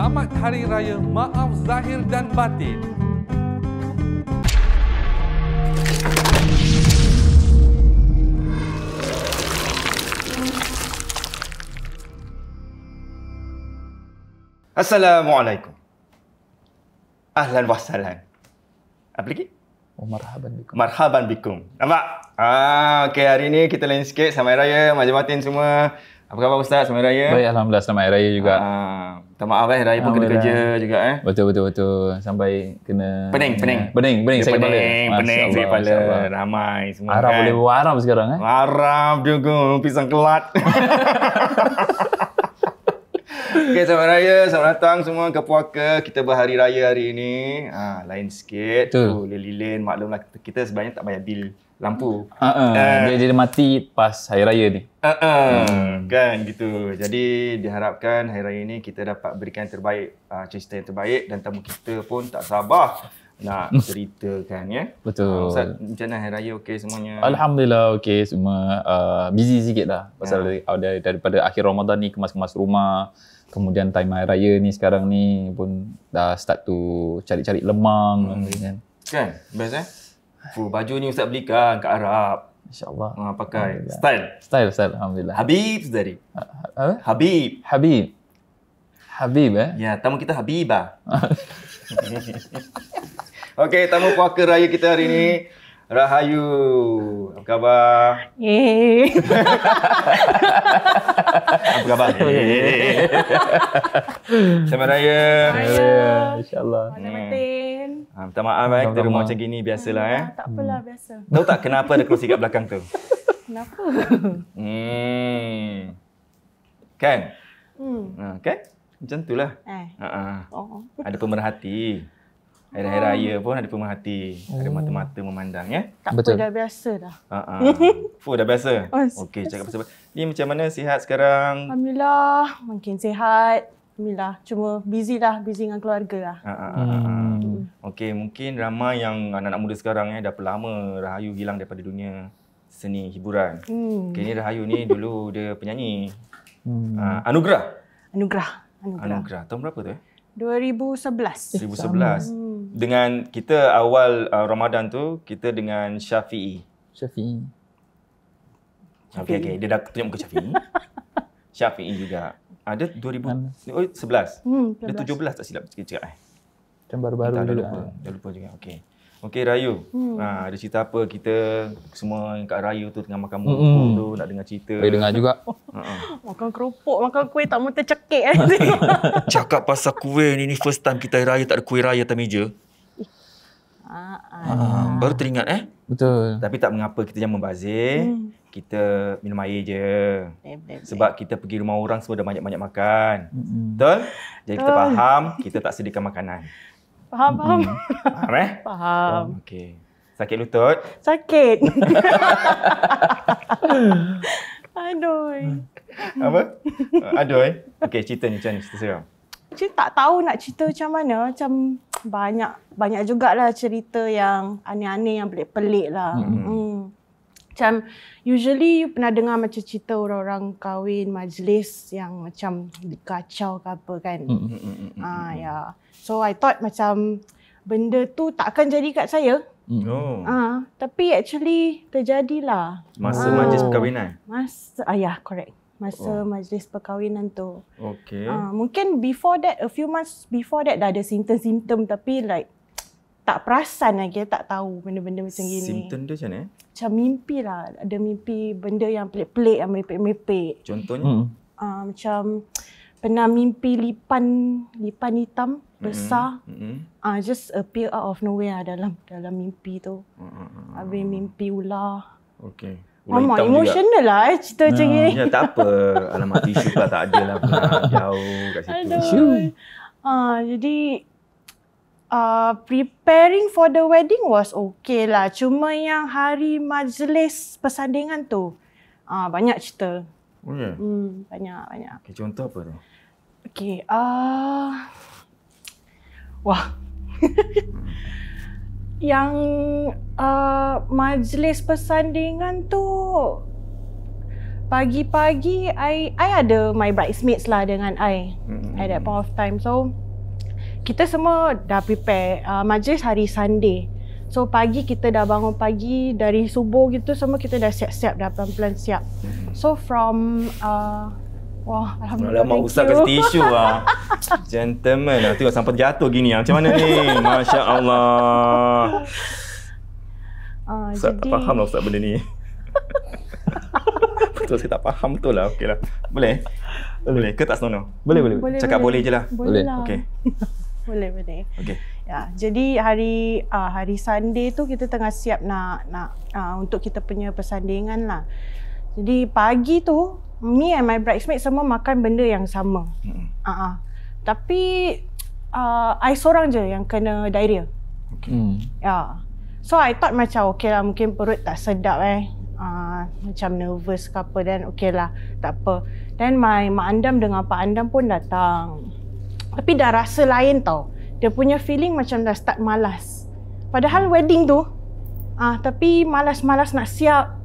Selamat Hari Raya Maaf Zahir dan Batin. Assalamualaikum. Ahlan wa sahlan. Apa lagi? Oh, marhaban bikum. Marhaban bikum. Nampak? Okey, hari ni kita lain sikit. Selamat Hari Raya, Majlis Batin semua. Apa khabar Ustaz? Selamat Hari Raya. Baik, alhamdulillah, selamat Hari Raya juga. Minta maaf Raya pun kena kerja juga Betul. Sampai kena Pening. sakit kepala. Pening sakit kepala. Ramai semua. Arab kan? boleh bawa Arab sekarang Arab juga pisang kelat. Okey, selamat raya, selamat datang semua ke Puaka. Kita berhari raya hari ini. Lain sikit. Betul. Lilin, maklumlah kita sebenarnya tak bayar bil lampu. Dia jadi mati pas hari raya ni. Kan gitu. Jadi diharapkan hari raya ini kita dapat berikan yang terbaik, cerita yang terbaik, dan tamu kita pun tak sabar nak ceritakan ya. Betul. Ustaz, macam mana hari raya okey semuanya? Alhamdulillah okey, semua busy sikit lah. Pasal daripada akhir Ramadan ni kemas-kemas rumah. Kemudian time hari raya ni sekarang ni pun dah start to cari-cari lemang kan. Kan? Best baju ni Ustaz belikan kat Arab. InsyaAllah. Pakai style. Style alhamdulillah. Habib tadi. Apa? Habib Ya, tamu kita Habibah. Okey, tamu puaka raya kita hari ni Rahayu. Apa khabar? Apa khabar? Selamat Raya. InsyaAllah. Batin. Minta maaf kita rumah macam gini biasalah Tak apalah, biasa. Tahu tak kenapa ada kerusi kat belakang tu? Kenapa? Kan? Kan? Macam tu lah. Ada pemerhati. Hari raya pun ada pemerhati. Ada mata-mata memandang ya. Tak Betul. apa, dah biasa dah. Dah biasa. Okey, cakap pasal ni macam mana, sihat sekarang? Alhamdulillah, makin sihat. Alhamdulillah, cuma busy dengan keluarga lah. Okey, mungkin ramai yang anak-anak muda sekarang dah lama Rahayu hilang daripada dunia seni hiburan. Okey, ni Rahayu ni dulu dia penyanyi. Anugerah. Tahun berapa tu 2011. 2011. Dengan kita awal Ramadan tu, kita dengan Syafi'i. Okey, dia dah tunjuk muka Syafi'i. Syafi'i juga. Ada 2011. Dia 17 tak silap cakap Macam baru-baru juga. Dah lupa juga. Okey Rayu. Ada cerita apa? Kita semua yang kat Rayu tu tengah makan bubur tu nak dengar cerita. Boleh dengar juga. Makan keropok, makan kuih tak mau tercekik. Cakap pasal kuih ni first time kita Raya tak ada kuih raya atas meja. Baru teringat Betul. Tapi tak mengapa, kita jangan membazir. Kita minum air je. Sebab kita pergi rumah orang semua dah banyak-banyak makan. Betul? Jadi kita faham, kita tak sediakan makanan. Faham? Faham. Okey. Sakit lutut? Sakit. Aduh. Apa? Aduh. Okey, cerita ni macam ni, cerita seram. Cik tak tahu nak cerita macam mana. Macam banyak jugalah cerita yang aneh-aneh, yang pelik-pelik lah. Macam usually you pernah dengar macam cerita orang-orang kahwin majlis yang macam dikacau ke apa kan. Ya. So I thought macam benda tu tak akan jadi kat saya. Tapi actually terjadilah. Masa majlis perkahwinan? Correct. Masa majlis perkahwinan tu. Okay. Mungkin a few months before that dah ada simptom-simptom, tapi like tak perasan lagi, tak tahu benda-benda macam gini. Simptom dia macam mana? Macam mimpi lah. Ada mimpi benda yang pelik-pelik, yang merepek-merepek. Contohnya? Macam pernah mimpi lipan hitam besar. Just appear out of nowhere dalam mimpi tu. Habis mimpi ular. Okay. Mama emotional lah cerita macam ni. Ya, tak apa. Alamat tisu pula tak ada lah. Jauh kat situ. Jadi preparing for the wedding was okay lah. Cuma yang hari majlis persandingan tu banyak cerita. Oh ya? Banyak. Okay, contoh apa tu? Okay. Wah. Yang majlis persandingan tu pagi-pagi I ada my bridesmaids lah dengan I at that point of time. So kita semua dah prepare majlis hari Sunday. So pagi kita dah bangun pagi dari subuh gitu, semua kita dah siap-siap, dah pelan-pelan siap. So from wah, alhamdulillah. Alamak, Ustaz kasi tisu lah. Gentleman lah. Tengok sampai jatuh gini. Macam mana ni? Masya Allah. Ustaz jadi, tak faham lah Ustaz benda ni. Betul, saya tak faham betul lah. Okey lah. Boleh? Boleh ke tak Snono? Boleh. Cakap boleh je lah. Boleh lah. Okey. Boleh. Okey. Ya, jadi hari Sunday tu kita tengah siap nak untuk kita punya persandingan lah. Jadi pagi tu me and my bridesmaid semua makan benda yang sama. Tapi I seorang je yang kena diarrhea. Ya. So I thought macam okay lah, mungkin perut tak sedap macam nervous ke apa, dan okay lah, tak apa. Then my mak andam dengan pak andam pun datang. Tapi dah rasa lain tau. Dia punya feeling macam dah start malas. Padahal wedding tu tapi malas nak siap.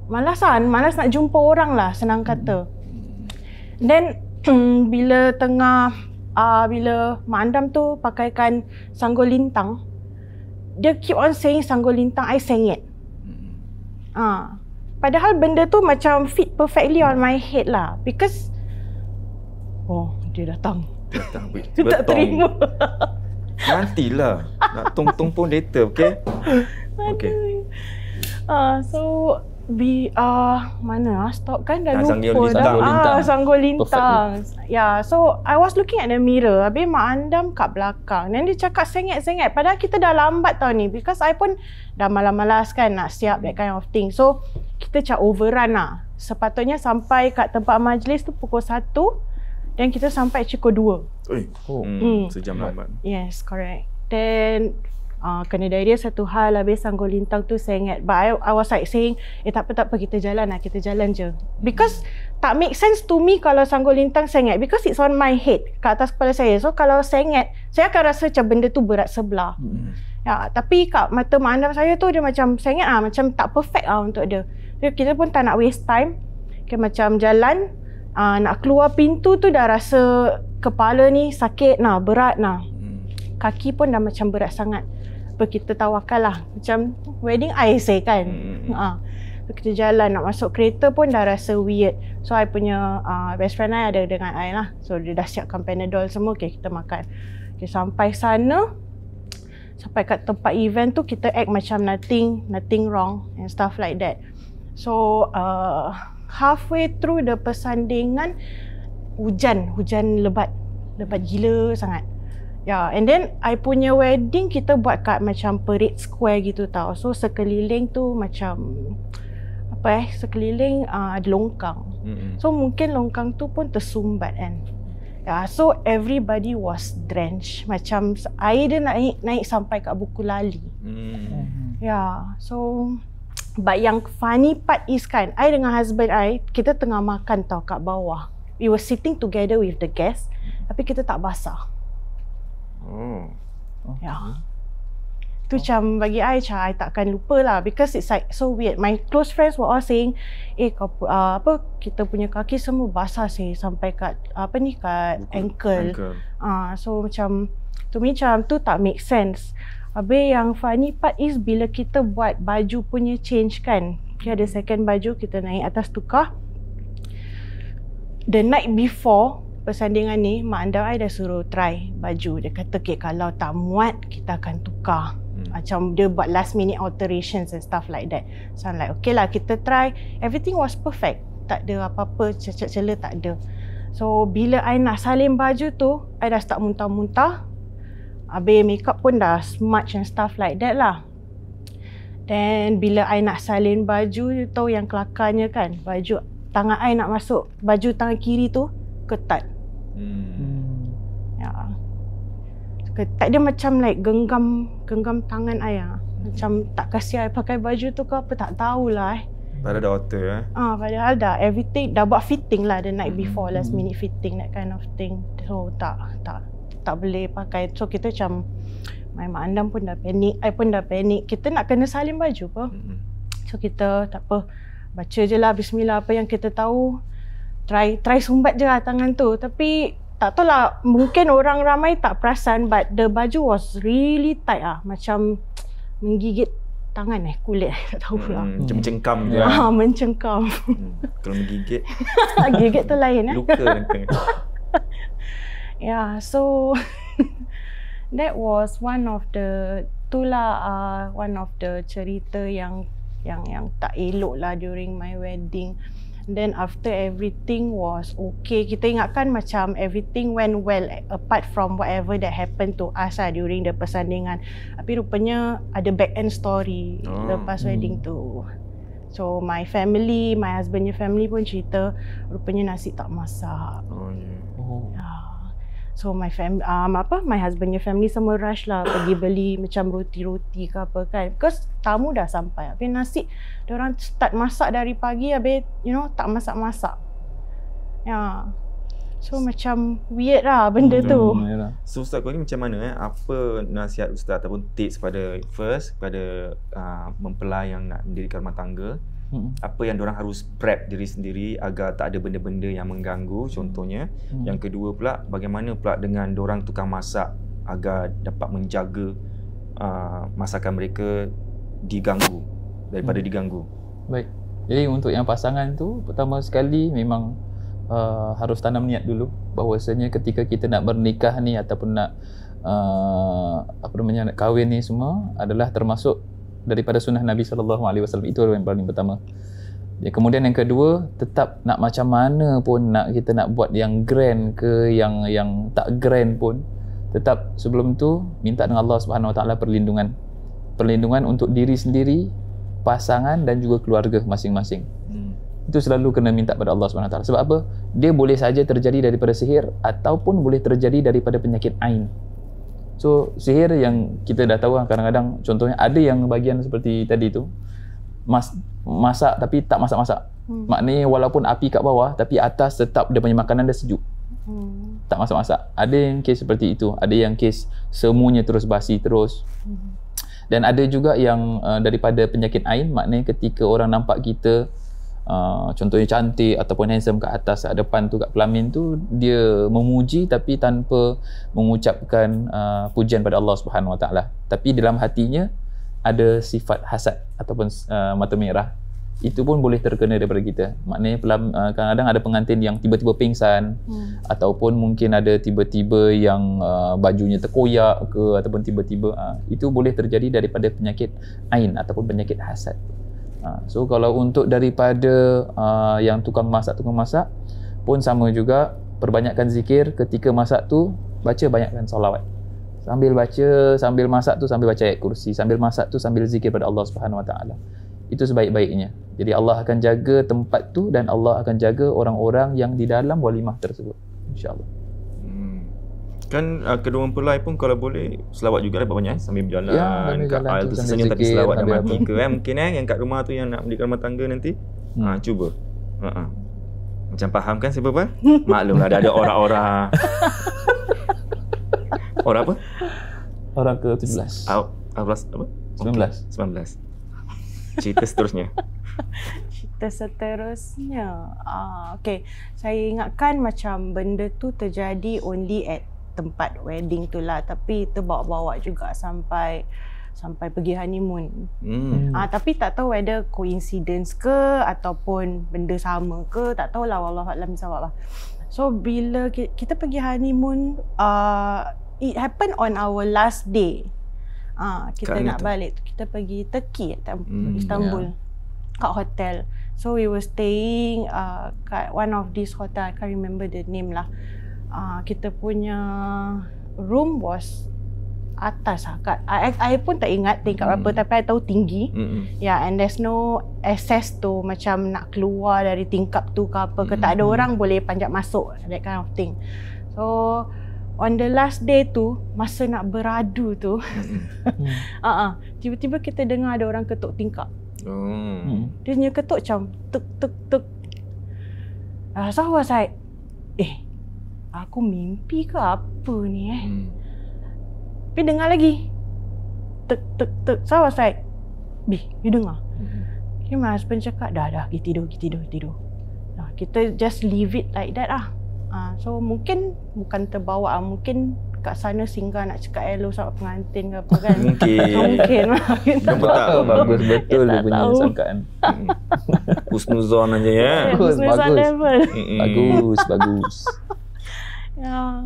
Malas nak jumpa orang lah, senang kata. Then bila mak andam tu pakaikan sanggul lintang, dia keep on saying sanggul lintang, I sengit. Padahal benda tu macam fit perfectly on my head lah. Because dia datang. Dia tak terima. Nantilah. Nak tong-tong pun later, okay? Okay. So mana stop kan dah lupa sanggul dah. lintang. Sanggul lintang. Ya, so I was looking at the mirror. Habis mak andam kat belakang. Dan dia cakap sengit-sengit. Padahal kita dah lambat tau ni. Because I pun dah malas-malas kan nak siap that kind of thing. So kita macam overrun lah. Sepatutnya sampai kat tempat majlis tu pukul 1. Dan kita sampai pukul 2. Sejam lambat. Yes, correct. Then kena diarrhea satu hal, habis sanggul lintang tu sengit. But I was like saying, tak apa, kita jalan je. Because tak make sense to me kalau sanggul lintang sengit. Because it's on my head, kat atas kepala saya. So kalau sengit, saya akan rasa macam benda tu berat sebelah. Ya, tapi kat mata mak andam saya tu dia macam sengit macam tak perfect untuk dia. So, kita pun tak nak waste time. Okay, macam jalan, nak keluar pintu tu dah rasa kepala ni sakit berat kaki pun dah macam berat sangat. Kita tawakal lah, macam wedding I say kan. So, kita jalan nak masuk kereta pun dah rasa weird. So I punya best friend I ada dengan I lah. So dia dah siapkan Panadol semua. Okay, kita makan. Okay, sampai sana, sampai kat tempat event tu kita act macam nothing wrong and stuff like that. So halfway through the persandingan, hujan lebat gila sangat. And then I punya wedding kita buat kat macam parade square gitu tau. So sekeliling tu macam sekeliling ada longkang. So mungkin longkang tu pun tersumbat kan. So everybody was drenched. Macam air dia naik sampai kat buku lali. So but yang funny part is kan, I dengan husband I, kita tengah makan tau kat bawah. We were sitting together with the guests, tapi kita tak basah. Tu macam bagi I takkan lupa lah. Because it's like so weird. My close friends were all saying, kita punya kaki semua basah sampai kat kat ankle. So macam to me macam tu tak make sense. Habis yang funny part is bila kita buat baju punya change kan, ada second baju, kita naik atas tukar. The night before persandingan ni, mak andam I dah suruh try baju. Dia kata, kalau tak muat, kita akan tukar. Macam dia buat last minute alterations and stuff like that. So I'm like, okay lah, kita try. Everything was perfect. Tak ada apa-apa, cacat celah tak ada. So bila I nak salin baju tu, I dah start muntah-muntah. Habis makeup pun dah smudge and stuff like that lah. Then bila I nak salin baju, you tahu yang kelakarnya kan, baju tangan I nak masuk, baju tangan kiri tu ketat. Ketat dia macam like genggam tangan I macam tak kasi I pakai baju tu ke apa, tak tahulah Padahal dah alter padahal dah everything dah buat fitting lah the night before, last minute fitting, that kind of thing. So tak boleh pakai. So kita macam, my mak andam pun dah panik, I pun dah panik. Kita nak kena salin baju apa. So kita tak apa, baca je lah bismillah, apa yang kita tahu. Try sumbat je lah tangan tu. Tapi tak tahu lah, mungkin orang ramai tak perasan, but the baju was really tight lah. Macam menggigit tangan kulit tak tahu lah. Macam mencengkam je. Mencengkam. Kalau menggigit. Gigit tu lain Luka nanti. Yeah, so that was one of the cerita yang tak elok lah during my wedding. Then after everything was okay, kita ingatkan macam everything went well apart from whatever that happened to us lah during the persandingan. Tapi rupanya ada back end story lepas wedding tu. So my husbandnya family pun cerita rupanya nasi tak masak. So my husbandnya family semua rush lah pergi beli macam roti-roti ke apa kan. Because tamu dah sampai. Habis nasi diorang start masak dari pagi, habis tak masak-masak. So macam weird lah benda tu. So Ustaz, kau ni macam mana apa nasihat Ustaz ataupun tips kepada mempelai yang nak mendirikan rumah tangga? Apa yang diorang harus prep diri sendiri agar tak ada benda-benda yang mengganggu contohnya. Yang kedua pula, bagaimana pula dengan diorang tukang masak agar dapat menjaga masakan mereka daripada diganggu. Baik. Jadi untuk yang pasangan tu, pertama sekali memang harus tanam niat dulu bahawasanya ketika kita nak bernikah ni ataupun nak nak kahwin ni semua adalah termasuk daripada sunnah Nabi SAW. Itu yang paling pertama. Kemudian yang kedua, tetap nak macam mana pun kita nak buat yang grand ke yang tak grand pun, tetap sebelum tu minta dengan Allah Subhanahu Wa Taala perlindungan untuk diri sendiri, pasangan dan juga keluarga masing-masing. Itu selalu kena minta pada Allah Subhanahu Wa Taala. Sebab apa? Dia boleh saja terjadi daripada sihir ataupun boleh terjadi daripada penyakit ain. So sihir yang kita dah tahu kadang-kadang, contohnya ada yang bahagian seperti tadi tu masak tapi tak masak-masak. Maknanya walaupun api kat bawah tapi atas tetap dia punya makanan dah sejuk. Tak masak-masak. Ada yang kes seperti itu. Ada yang kes semuanya terus basi terus. Dan ada juga yang daripada penyakit ain, maknanya ketika orang nampak kita contohnya cantik ataupun handsome kat atas, kat depan tu, kat pelamin tu, dia memuji tapi tanpa mengucapkan pujian pada Allah Subhanahu Wa Taala. Tapi dalam hatinya ada sifat hasad ataupun mata merah. Itu pun boleh terkena daripada kita. Maknanya kadang-kadang ada pengantin yang tiba-tiba pingsan, ataupun mungkin ada tiba-tiba yang bajunya terkoyak ke, ataupun tiba-tiba itu boleh terjadi daripada penyakit ain ataupun penyakit hasad. So kalau untuk daripada yang tukang masak pun sama juga, perbanyakkan zikir ketika masak tu, baca banyakkan solawat. Sambil masak tu sambil baca ayat kursi, sambil masak tu sambil zikir pada Allah Subhanahu Wa Taala. Itu sebaik-baiknya. Jadi Allah akan jaga tempat tu dan Allah akan jaga orang-orang yang di dalam walimah tersebut, insya-Allah. Kan kedua mempelai pun kalau boleh selawat juga banyak sambil berjalan kat aisle tu sesenyum, tapi zikir, selawat dah mati ke mungkin yang kat rumah tu yang nak mendirikan rumah tangga nanti cuba macam faham kan siapa apa? Maklumlah ada orang-orang orang apa? Orang ke-17 apa? 19 cerita seterusnya. Okay, saya ingatkan macam benda tu terjadi only at tempat wedding tu lah, tapi itu bawa-bawa juga sampai pergi honeymoon. Tapi tak tahu whether coincidence ke ataupun benda sama ke, tak tahulah, wallahualam bisawab lah. So bila kita pergi honeymoon, it happened on our last day. Kita nak balik, kita pergi Turkey, Istanbul, kat hotel. So we were staying kat one of this hotel, I can't remember the name lah. Kita punya room was atas lah. I pun tak ingat tingkat berapa, tapi I tahu tinggi. And there's no access to macam nak keluar dari tingkap tu ke apa ke. Tak ada orang boleh panjat masuk, that kind of thing. So on the last day tu, masa nak beradu tu, tiba-tiba kita dengar ada orang ketuk tingkap. Dia punya ketuk macam tuk tuk tuk. So I was like, aku mimpi ke apa ni Tapi dengar lagi tuk tuk tuk. So I was like, you dengar? Then my husband cakap, dah, pergi tidur. Nah, kita just leave it like that lah. So mungkin bukan terbawa, mungkin kat sana singgah nak cakap hello sama pengantin ke apa kan. Mungkin lah. Bagus betul dia punya sangkaan. Husnuzon aja ya. Husnuzon level. Bagus. Ya.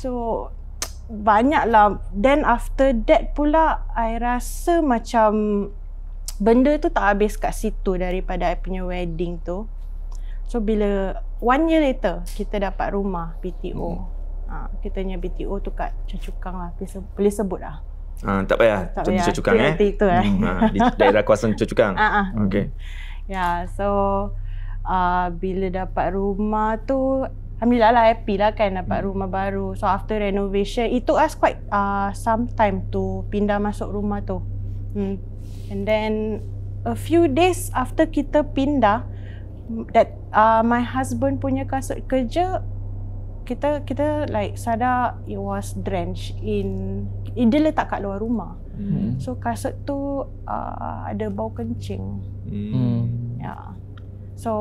So banyaklah. Then after that pula I rasa macam benda tu tak habis kat situ daripada I punya wedding tu. So bila 1 year later kita dapat rumah BTO. Kita punya BTO tu kat Choa Chu Kang lah. Boleh sebut lah. Tak payah. Di Choa Chu Kang Itu di daerah kawasan Choa Chu Kang. Okay. Ya, so bila dapat rumah tu alhamdulillah lah, happy lah kan dapat rumah baru. So after renovation, it took us quite some time to pindah masuk rumah tu. And then a few days after kita pindah, that my husband punya kasut kerja, kita like sadar it was drenched in, dia letak kat luar rumah. So kasut tu ada bau kencing. Ya. So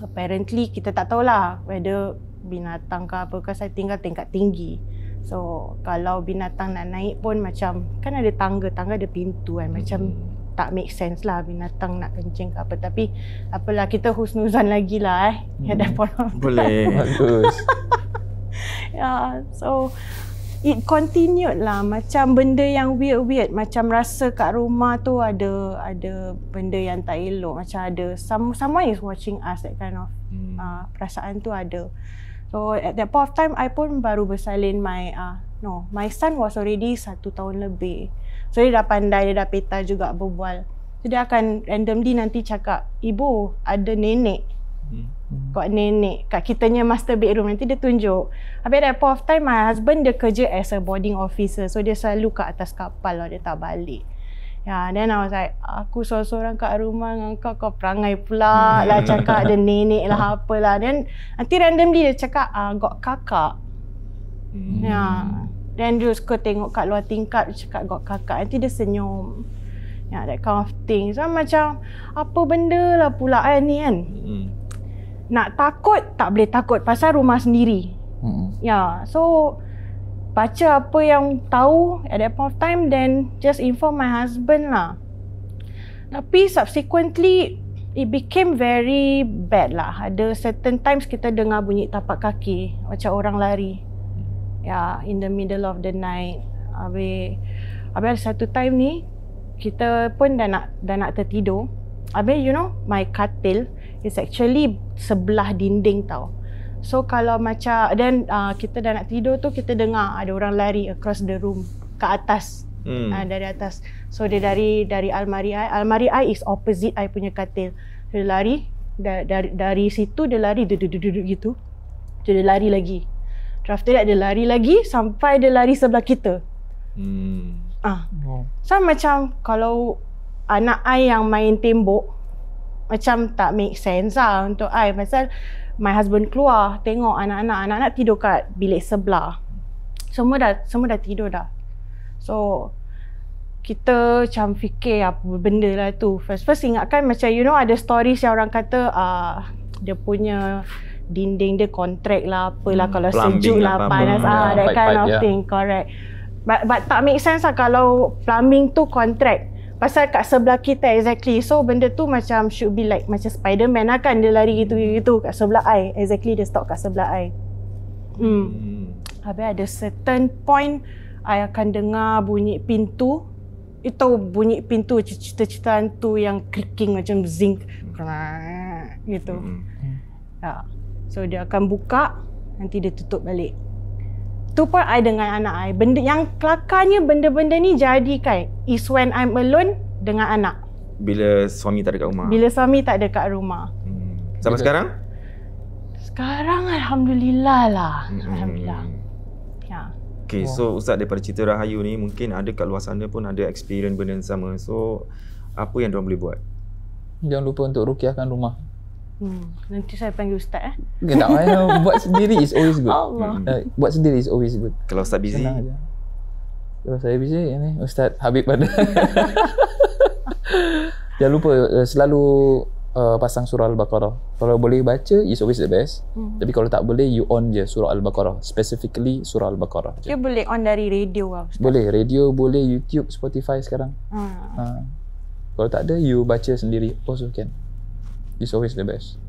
apparently kita tak tahulah whether binatang ke apa, because saya tinggal tingkat tinggi. So kalau binatang nak naik pun macam kan ada tangga ada pintu kan, macam tak make sense lah binatang nak kencing ke apa. Tapi apalah, kita husnuzan lagi lah at that point of time. Boleh. Bagus. Yeah, so it continued lah, macam benda yang weird, macam rasa kat rumah tu ada benda yang tak elok, macam ada someone is watching us, that kind of perasaan tu ada. So at that point of time I pun baru bersalin my son was already 1 tahun lebih. So dia dah pandai, dia dah peta juga berbual. So dia akan randomly nanti cakap, ibu ada nenek. Kat nenek kat kitanya master bedroom, nanti dia tunjuk. Habis at that point of time my husband dia kerja as a boarding officer, so dia selalu kat atas kapal lah, dia tak balik. Then I was like, aku seorang-seorang kat rumah dengan kau perangai pula lah cakap ada nenek lah apalah. Then nanti randomly dia cakap got kakak. Then dia suka tengok kat luar tingkap, dia cakap got kakak. Nanti dia senyum. That kind of thing. So macam apa benda lah pula ni kan. Nak takut tak boleh takut pasal rumah sendiri. So baca apa yang tahu at that point of time, then just inform my husband lah. Tapi subsequently it became very bad lah. Ada certain times kita dengar bunyi tapak kaki macam orang lari. In the middle of the night. Habis ada satu time ni kita pun dah nak tertidur. Habis my katil is actually sebelah dinding tau. So kalau macam then kita dah nak tidur tu, kita dengar ada orang lari across the room ke atas. Dari atas. So dia dari almari I is opposite I punya katil. Dia lari dari situ, dia lari gitu. Dia lari lagi. After that dia lari lagi sampai dia lari sebelah kita. So macam kalau anak I yang main tembok, macam tak make sense lah untuk I. Pasal my husband keluar tengok anak-anak tidur kat bilik sebelah. Semua dah tidur dah. So kita macam fikir apa benda lah tu. First ingatkan macam ada stories yang orang kata dia punya dinding dia kontrak lah apalah, kalau sejuk lah panas that kind of thing. Correct. But tak make sense lah kalau plumbing tu kontrak. Pasal kat sebelah kita exactly. So benda tu macam should be like macam Spiderman lah kan, dia lari gitu-gitu kat sebelah I. Exactly dia stop kat sebelah I. Habis ada certain point I akan dengar bunyi pintu. Itu bunyi pintu cerita-cerita hantu yang creaking macam zinc gitu. So dia akan buka, nanti dia tutup balik. Tu pun I dengan anak I. Benda yang kelakarnya benda-benda ni jadi kan is when I'm alone dengan anak. Bila suami tak ada kat rumah. Bila suami tak ada kat rumah. Sampai sekarang? Sekarang alhamdulillah lah. Alhamdulillah. Okay, so Ustaz, daripada cerita Rahayu ni mungkin ada kat luar sana pun ada experience benda yang sama. So apa yang diorang boleh buat? Jangan lupa untuk rukiahkan rumah. Nanti saya panggil Ustaz Tak payah. Buat sendiri is always good. Allah. Buat sendiri is always good. Kalau Ustaz busy? Kalau saya busy, Ustaz Habib pada. Jangan lupa selalu pasang surah Al-Baqarah. Kalau boleh baca, is always the best. Tapi kalau tak boleh, you on je surah Al-Baqarah. Specifically surah Al-Baqarah je. Dia boleh on dari radio lah. Boleh, radio boleh, YouTube, Spotify sekarang. Kalau tak ada, you baca sendiri also can. It's always the best.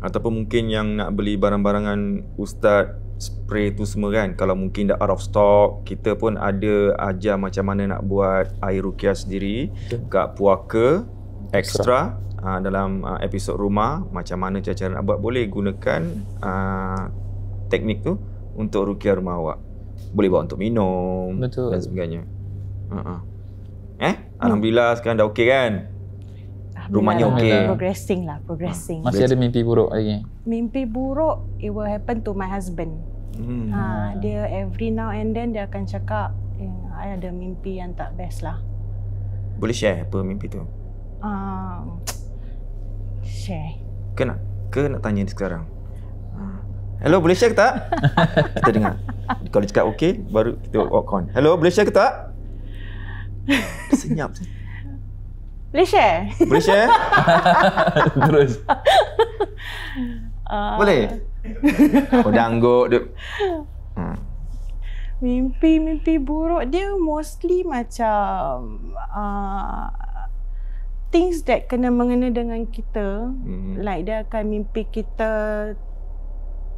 Ataupun mungkin yang nak beli barang-barangan ustaz spray tu semua kan, kalau mungkin dah out of stock, kita pun ada ajar macam mana nak buat air ruqyah sendiri kat Puaka Extra dalam episod rumah, macam mana cara nak buat. Boleh gunakan teknik tu untuk ruqyah rumah awak. Boleh bawa untuk minum. Betul. Dan sebagainya. Alhamdulillah sekarang dah okey kan? Rumahnya okey. Progressing. Masih ada mimpi buruk lagi? Mimpi buruk, it will happen to my husband. Dia every now and then dia akan cakap, I ada mimpi yang tak best lah. Boleh share apa mimpi tu? Share. Ke nak tanya sekarang? Hello, boleh share ke tak? Kita dengar. Kalau cakap okey, baru kita walk on. Hello, boleh share ke tak? Senyap. Boleh share? Boleh share? Terus. Boleh? Dangguk dia. Mimpi buruk dia mostly macam things that kena mengena dengan kita. Like dia akan mimpi kita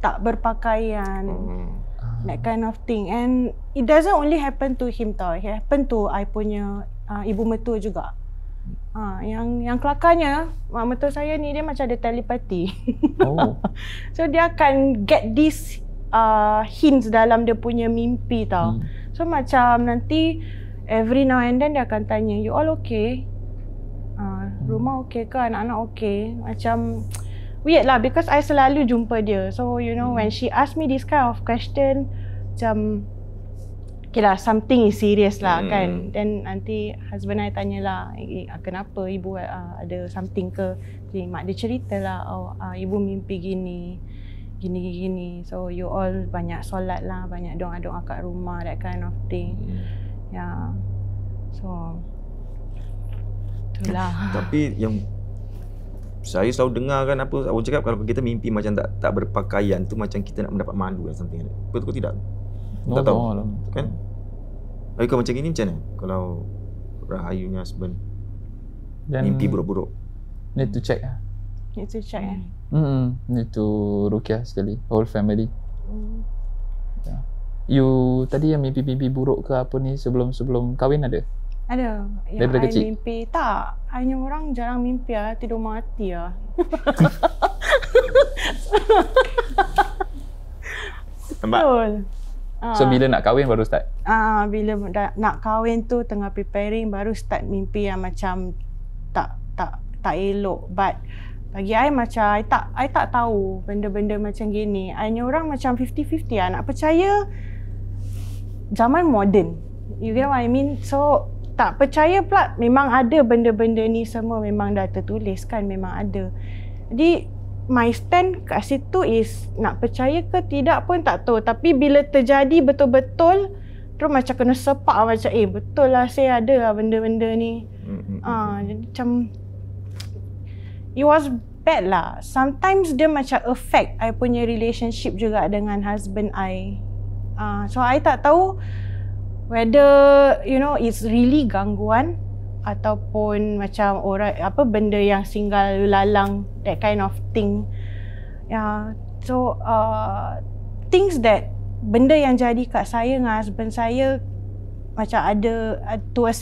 tak berpakaian. That kind of thing. And it doesn't only happen to him tau. It happen to I punya ibu mertua juga. Yang kelakarnya, mak mertua saya ni dia macam ada telepati. So dia akan get this hints dalam dia punya mimpi tau. So macam nanti every now and then dia akan tanya, you all okay? Rumah okay ke? Anak-anak okay? Macam weird lah because I selalu jumpa dia. So you know when she ask me this kind of question, macam okay lah, something is serious lah kan. Then nanti husband I tanyalah, kenapa ibu ada something ke? Jadi mak dia cerita lah, ibu mimpi gini. So you all banyak solat lah, banyak doa-doa kat rumah, that kind of thing. So itulah. Tapi yang saya selalu dengar kan apa orang cakap, kalau kita mimpi macam tak berpakaian tu macam kita nak mendapat malu dan something. Betul ke tidak? Tak tahu kan? Tapi kalau macam gini macam mana? Kalau Rahayunya husband mimpi buruk-buruk, need to check lah. Need to check Need to ruqyah sekali, whole family. You tadi yang mimpi-mimpi buruk ke apa ni sebelum kahwin ada? Ada. Daripada kecil? Mimpi tak. Hanya orang jarang mimpi lah, tidur mati lah. Nampak? Betul. So bila nak kahwin baru start? Bila nak kahwin tu tengah preparing baru start mimpi yang macam tak elok. But bagi I macam I tak tahu benda-benda macam gini. Hanya orang macam 50-50 lah. Nak percaya zaman moden. You get what I mean? So tak percaya pula memang ada benda-benda ni semua memang dah tertulis kan, memang ada. Jadi my stand kat situ is nak percaya ke tidak pun tak tahu. Tapi bila terjadi betul-betul, terus macam kena sepak macam betul lah saya ada lah benda-benda ni. Jadi macam it was bad lah. Sometimes dia macam affect I punya relationship juga dengan husband I. So I tak tahu whether you know it's really gangguan ataupun macam orang benda yang singgah lalang, that kind of thing. So things that benda yang jadi kat saya dengan husband saya macam ada to a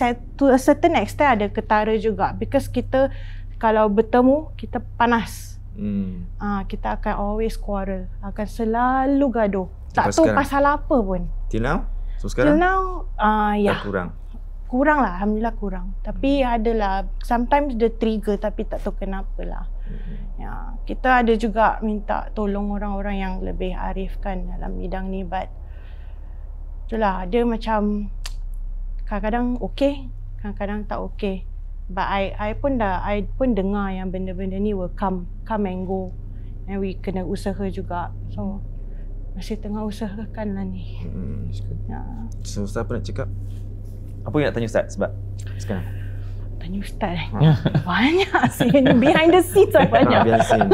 certain extent ada ketara juga, because kita kalau bertemu kita panas. Kita akan always quarrel, akan selalu gaduh. Tak tahu pasal apa pun. Till now? So sekarang? Till now, dah kurang lah, Alhamdulillah kurang. Tapi adalah sometimes the trigger tapi tak tahu kenapa lah. Kita ada juga minta tolong orang-orang yang lebih arif kan dalam bidang ni, but itulah dia macam kadang-kadang okey, kadang-kadang tak okey. But I pun dengar yang benda-benda ni will come and go, and we kena usaha juga. So masih tengah usahakan lah ni. So Ustaz apa nak cakap? Apa yang nak tanya Ustaz sebab sekarang? Tanya Ustaz. Banyak sih. Behind the scenes lah banyak. Biasa.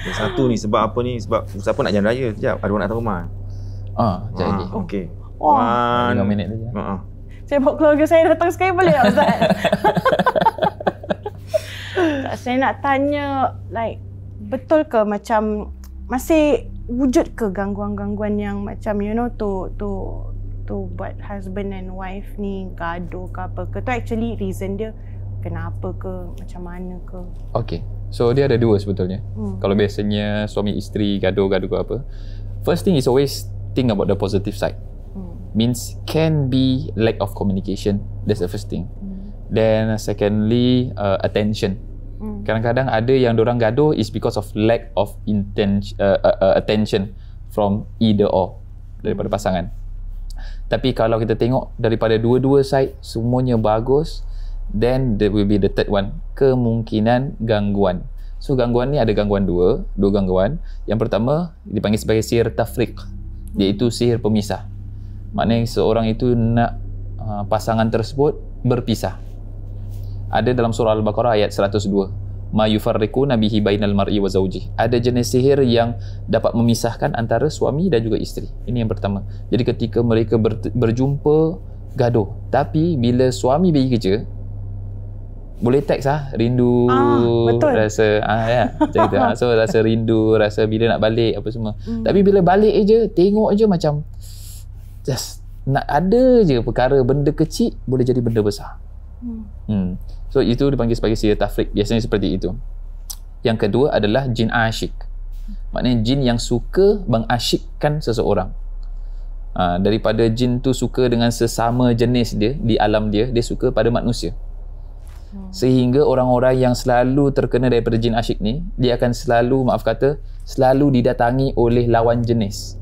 Yang satu ni sebab apa ni? Sebab siapa nak jalan raya? Sekejap, ada orang nak tahu rumah. Sekejap lagi. Okey. Wah. 5 minit saja. Saya bawa keluarga saya datang sekali boleh tak Ustaz? Saya nak tanya, like, betul ke macam masih wujud ke gangguan-gangguan yang macam tu buat husband and wife ni gaduh ke apa ke? Tu actually reason dia kenapa ke, macam mana ke? Okay. So dia ada dua sebetulnya. Kalau biasanya suami isteri gaduh-gaduh ke apa, first thing is always think about the positive side. Means can be lack of communication. That's the first thing. Then secondly, attention. Kadang-kadang ada yang dorang gaduh is because of lack of attention from either or daripada pasangan. Tapi kalau kita tengok daripada dua-dua side semuanya bagus, then there will be the third one, kemungkinan gangguan. So gangguan ni ada gangguan dua gangguan. Yang pertama dipanggil sebagai sihir tafriq, iaitu sihir pemisah. Maknanya seorang itu nak pasangan tersebut berpisah. Ada dalam surah Al-Baqarah ayat 102. Ma yufarriquna bihi bainal mar'i wa zawjihi. Ada jenis sihir yang dapat memisahkan antara suami dan juga isteri. Ini yang pertama. Jadi ketika mereka berjumpa gaduh. Tapi bila suami pergi kerja, boleh teks rindu, betul. Rasa ya, macam itu. So rasa rindu, rasa bila nak balik apa semua. Tapi bila balik je, tengok je macam just nak ada je perkara benda kecil boleh jadi benda besar. So itu dipanggil sebagai sihir tafriq. Biasanya seperti itu. Yang kedua adalah jin asyik. Maknanya jin yang suka mengasyikkan seseorang. Daripada jin tu suka dengan sesama jenis dia di alam dia suka pada manusia. Sehingga orang-orang yang selalu terkena daripada jin asyik ni, dia akan selalu, maaf kata, selalu didatangi oleh lawan jenis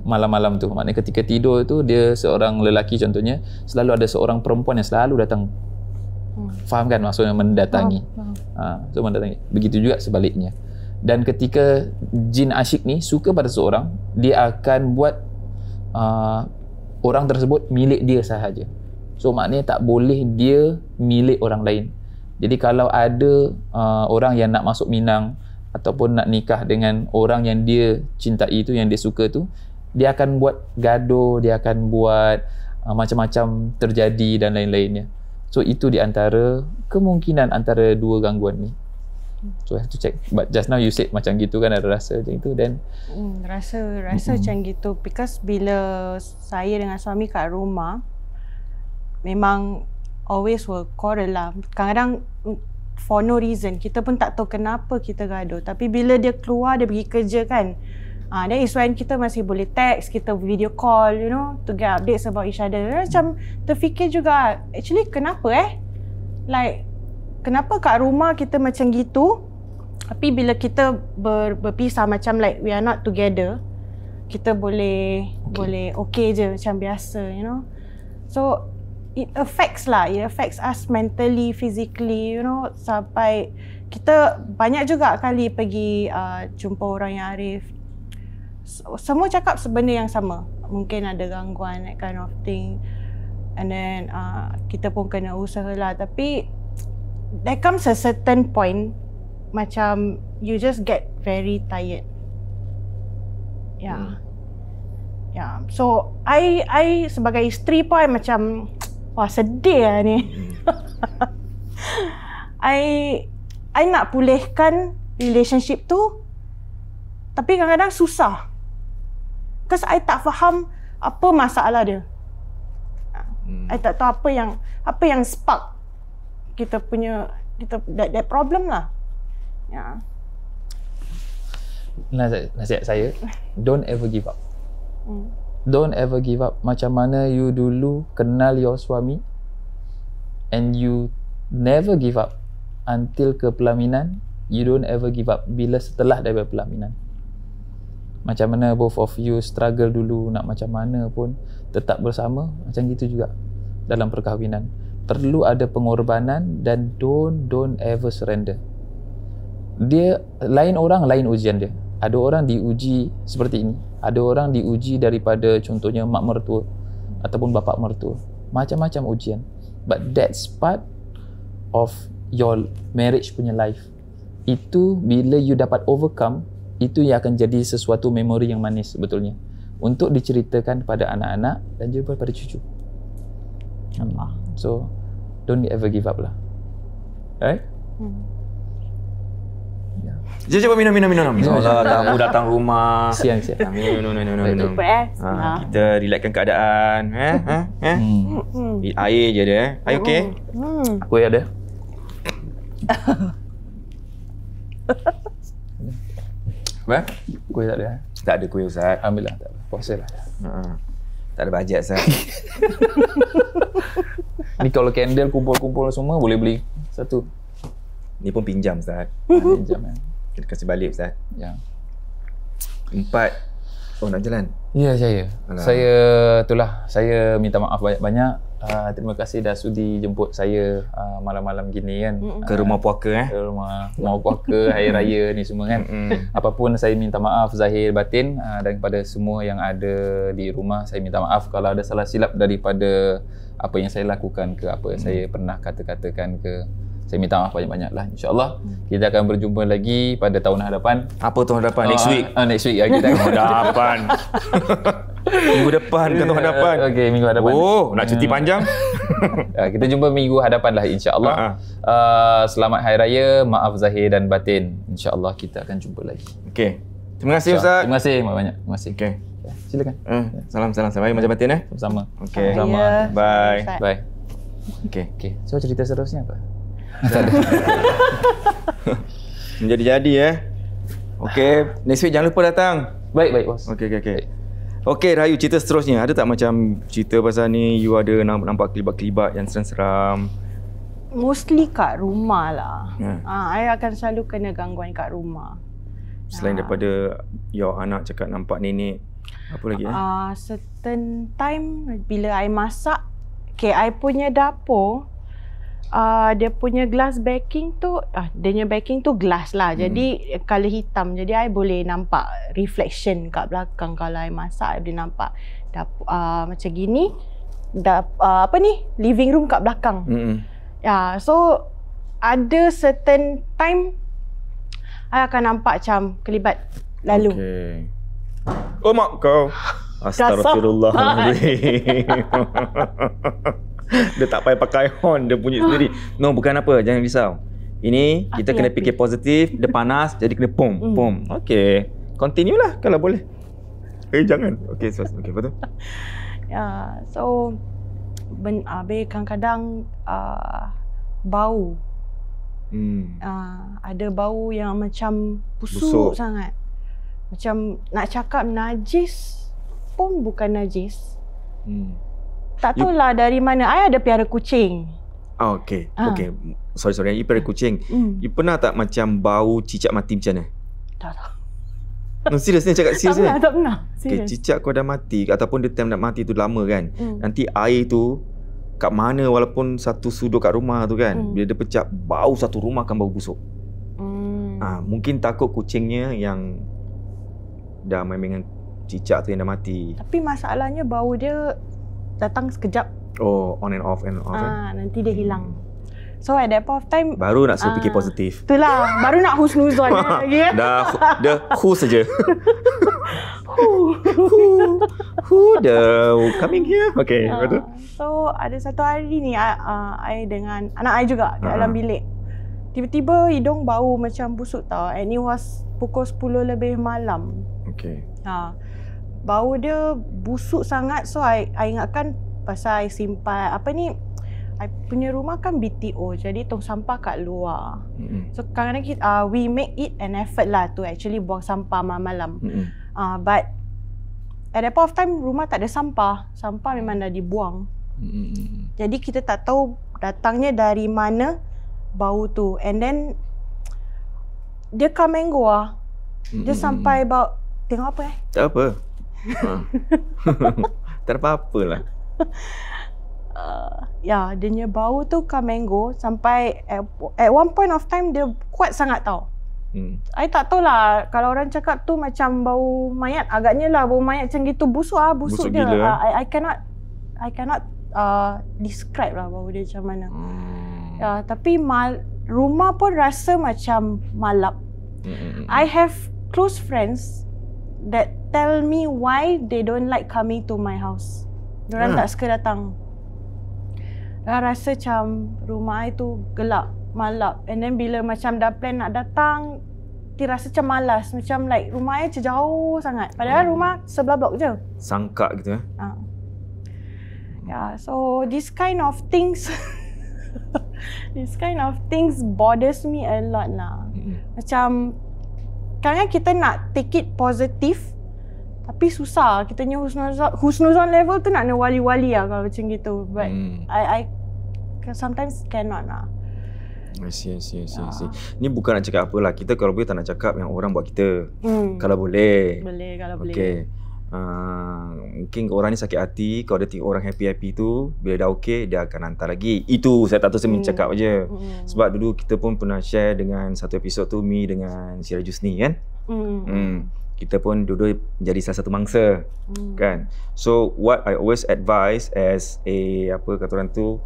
malam-malam tu. Maknanya ketika tidur tu, dia seorang lelaki contohnya, selalu ada seorang perempuan yang selalu datang. Faham kan maksudnya mendatangi? So mendatangi. Begitu juga sebaliknya. Dan ketika jin asyik ni suka pada seseorang, dia akan buat orang tersebut milik dia sahaja. So maknanya tak boleh dia milik orang lain. Jadi kalau ada orang yang nak masuk Minang ataupun nak nikah dengan orang yang dia cintai tu, yang dia suka tu, dia akan buat gaduh, dia akan buat macam-macam terjadi dan lain-lainnya. So itu di antara kemungkinan antara dua gangguan ni. So I have to check. But just now you said macam gitu kan, ada rasa macam itu. Dan rasa macam gitu. Because bila saya dengan suami kat rumah, memang always will quarrel lah. Kadang-kadang for no reason. Kita pun tak tahu kenapa kita gaduh. Tapi bila dia keluar, dia pergi kerja kan, that is when kita masih boleh text, kita video call, you know, to get updates about each other. Macam terfikir juga, actually kenapa like, kenapa kat rumah kita macam gitu, tapi bila kita berpisah macam like we are not together, kita boleh okay je macam biasa, you know. So it affects us mentally, physically, you know, sampai kita banyak juga kali pergi jumpa orang yang arif. Semua cakap sebenarnya yang sama. Mungkin ada gangguan, that kind of thing. And then kita pun kena usaha lah. Tapi there comes a certain point, macam you just get very tired. Yeah. So I sebagai isteri pun I macam, wah sedih lah ni. I nak pulihkan relationship tu, tapi kadang-kadang susah. Because I tak faham apa masalah dia. I tak tahu apa yang spark kita punya that problem lah. Ya. Nasihat saya, don't ever give up. Don't ever give up. Macam mana you dulu kenal your suami and you never give up until ke pelaminan, you don't ever give up bila setelah daripada pelaminan. Macam mana both of you struggle dulu, nak macam mana pun tetap bersama, macam gitu juga dalam perkahwinan. Perlu ada pengorbanan dan don't ever surrender. Dia lain orang, lain ujian dia. Ada orang diuji seperti ini, ada orang diuji daripada contohnya mak mertua ataupun bapa mertua. Macam-macam ujian. But that's part of your marriage punya life. Itu bila you dapat overcome, itu yang akan jadi sesuatu memori yang manis sebetulnya untuk diceritakan kepada anak-anak dan juga pada cucu. So don't ever give up lah. Right? Cepat minum. Allah, tamu datang rumah. Siang. Minum. Kita relaxkan keadaan. Air je dia. Air okey? Kuih ada? Apa? Kuih tak ada? Tak ada kuih Ustaz. Alhamdulillah tak ada. Puasa lah. Tak ada bajet Ustaz. Ni kalau candle kumpul-kumpul semua boleh beli satu. Ni pun pinjam Ustaz. Pinjam kan. Kita kasih balik Ustaz. Ya. 4. Oh nak jalan? Ya saya. Alah. Saya minta maaf banyak-banyak. Terima kasih dah sudi jemput saya malam-malam gini kan. Ke rumah puaka Ke rumah puaka hari raya ni semua kan. Apapun saya minta maaf zahir batin, dan kepada semua yang ada di rumah saya minta maaf kalau ada salah silap daripada apa yang saya lakukan ke apa yang saya pernah katakan ke. Saya minta maaf banyak-banyak lah. InsyaAllah kita akan berjumpa lagi pada tahun hadapan. Apa tahun hadapan? Next week? Next week kita akan hadapan. Minggu depan kan tahun hadapan. Okey, minggu hadapan. Oh, nak cuti panjang? Kita jumpa minggu hadapan lah insya-Allah. Selamat Hari Raya, maaf zahir dan batin. Insya-Allah kita akan jumpa lagi. Okey. Terima kasih Ustaz. Terima kasih banyak. Terima kasih. Okey. Silakan. Salam sampai macam batin Sama-sama. Okey. Sama. Bye. Bye. Okey. So cerita seterusnya apa? Menjadi-jadi Okey, next week jangan lupa datang. Baik bos. Okey. Okey Rahayu, cerita seterusnya. Ada tak macam cerita pasal ni you ada nampak kelibat-kelibat yang seram-seram? Mostly kat rumah lah. I akan selalu kena gangguan kat rumah. Selain daripada your anak cakap nampak nenek, apa lagi certain time bila I masak, I punya dapur, dia punya glass backing tu, dia punya backing tu glass lah. Jadi colour hitam. Jadi I boleh nampak reflection kat belakang. Kalau I masak, I boleh nampak macam gini. Living room kat belakang. So ada certain time I akan nampak macam kelibat lalu. Okay. Oh mak kau. Astagfirullahaladzim. Dia tak payah pakai horn, dia bunyi sendiri. No, bukan apa, jangan risau. Ini kita kena fikir positif, dia panas jadi kena pom. Okey. Continue lah kalau boleh. Jangan. Okey, betul. So kadang-kadang bau. Ada bau yang macam busuk sangat. Macam nak cakap najis pun bukan najis. Tak tahulah dari mana. I ada piara kucing. Okey. Sorry. You piara kucing. You pernah tak macam bau cicak mati macam mana? Tak. No, serius ni cakap serius ni? Tak pernah. Okay, cicak kau dah mati ataupun dia time nak mati tu lama kan. Nanti air tu kat mana walaupun satu sudut kat rumah tu kan, bila dia pecah, bau satu rumah akan bau busuk. Mungkin takut kucingnya yang dah main dengan cicak tu yang dah mati. Tapi masalahnya bau dia datang sekejap. Oh, on and off nanti dia hilang. So at that point of time baru nak suruh fikir positif. Itulah, baru nak husnuzon lagi kan. Dah who saja. Who the coming here. Okay, betul. So ada satu hari ni I dengan anak I juga dalam bilik. Tiba-tiba hidung bau macam busuk tau. And it was pukul 10 lebih malam. Okay. Bau dia busuk sangat. So I ingatkan pasal I simpan I punya rumah kan BTO, jadi tong sampah kat luar. So kadang-kadang we make it an effort lah to actually buang sampah malam-malam. But at that point of time rumah tak ada sampah. Sampah memang dah dibuang. Jadi kita tak tahu datangnya dari mana bau tu. And then dia come and go Dia sampai bau. Tengok apa Tak apa. Tak apa-apa lah. Dia punya bau tu come and go sampai at one point of time dia kuat sangat tau. I tak tahu lah kalau orang cakap tu macam bau mayat. Agaknya lah bau mayat macam gitu. Busuk busuk dia. Gila, I cannot describe lah bau dia macam mana. Ya, tapi rumah pun rasa macam malap. I have close friends that tell me why they don't like coming to my house. Diorang tak suka datang. Diorang rasa macam rumah I tu gelap, malap. And then bila macam dah plan nak datang, dia rasa macam malas. Macam like rumah I macam jauh sangat. Padahal rumah sebelah blok je. Sangka gitu Yeah, so this kind of things this kind of things bothers me a lot lah. Macam kadang kita nak take it positive tapi susah. Kita punya husnuzon level tu nak wali-wali lah kalau macam gitu. But I sometimes cannot lah. I see. Ni bukan nak cakap apa lah. Kita kalau boleh tak nak cakap yang orang buat kita. Kalau boleh. Boleh kalau boleh. Okay. Mungkin orang ni sakit hati. Kalau dia tengok orang happy-happy tu, bila dah okay, dia akan hantar lagi. Itu saya tak tahu, saya cakap je. Sebab dulu kita pun pernah share dengan satu episod tu, Mi dengan Syirah Jusni kan. Kita pun dulu jadi salah satu mangsa kan. So what I always advise as a apa kata orang tu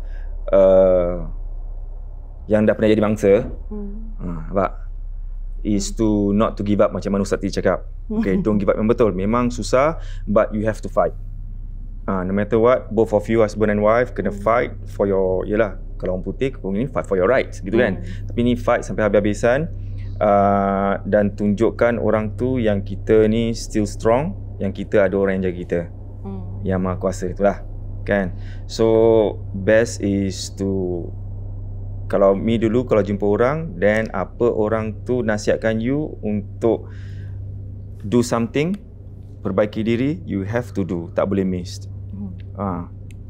yang dah pernah jadi mangsa, nampak, is to not to give up macam mana Ustaz tadi cakap. Okay, don't give up. Memang betul, memang susah, but you have to fight. No matter what, both of you husband and wife kena fight for your, yelah, kalau orang putih ni fight for your rights gitu kan. Tapi ni fight sampai habis-habisan, dan tunjukkan orang tu yang kita ni still strong, yang kita ada orang yang jaga kita, yang Maha Kuasa itulah kan. So best is to, kalau Mi dulu kalau jumpa orang, then apa orang tu nasihatkan you untuk do something, perbaiki diri, you have to do, tak boleh miss.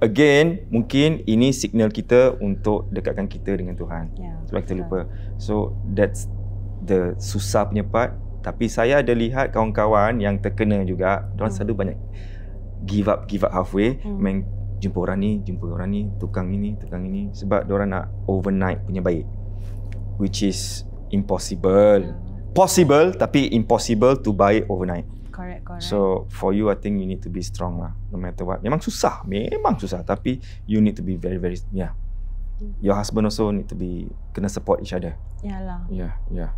Again, mungkin ini signal kita untuk dekatkan kita dengan Tuhan. Sebab kita lupa. So that's the susah punya part. Tapi saya ada lihat kawan-kawan yang terkena juga, diorang selalu banyak give up halfway. Main jumpa orang ni, tukang ini, sebab diorang nak overnight punya baik, which is impossible. Possible tapi impossible to baik overnight. Correct. So for you, I think you need to be strong lah, no matter what. Memang susah, tapi you need to be very your husband also need to be, kena support each other. Yalah. Yeah.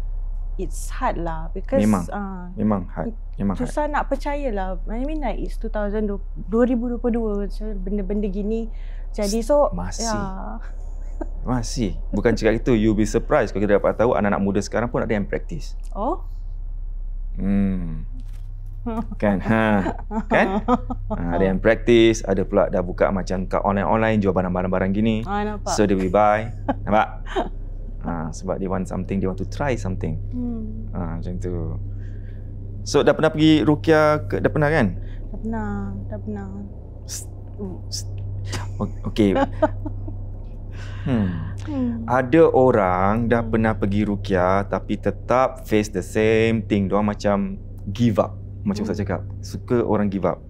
It's hard lah because memang hard. Susah nak percaya lah. I mean like it's 2022, so benda-benda gini jadi, so masih. Bukan cakap itu, you be surprised kalau kita dapat tahu anak-anak muda sekarang pun ada yang practice. Kan? Ada yang practice, ada pula dah buka macam kat online jual barang-barang gini. Nampak. So they will buy. Nampak? Sebab they want something, they want to try something. Macam tu. So dah pernah pergi ruqyah ke? Dah pernah kan? Dah pernah. Okay. Ada orang dah pernah pergi ruqyah tapi tetap face the same thing. Diorang macam give up. Macam Ustaz cakap, suka orang give up.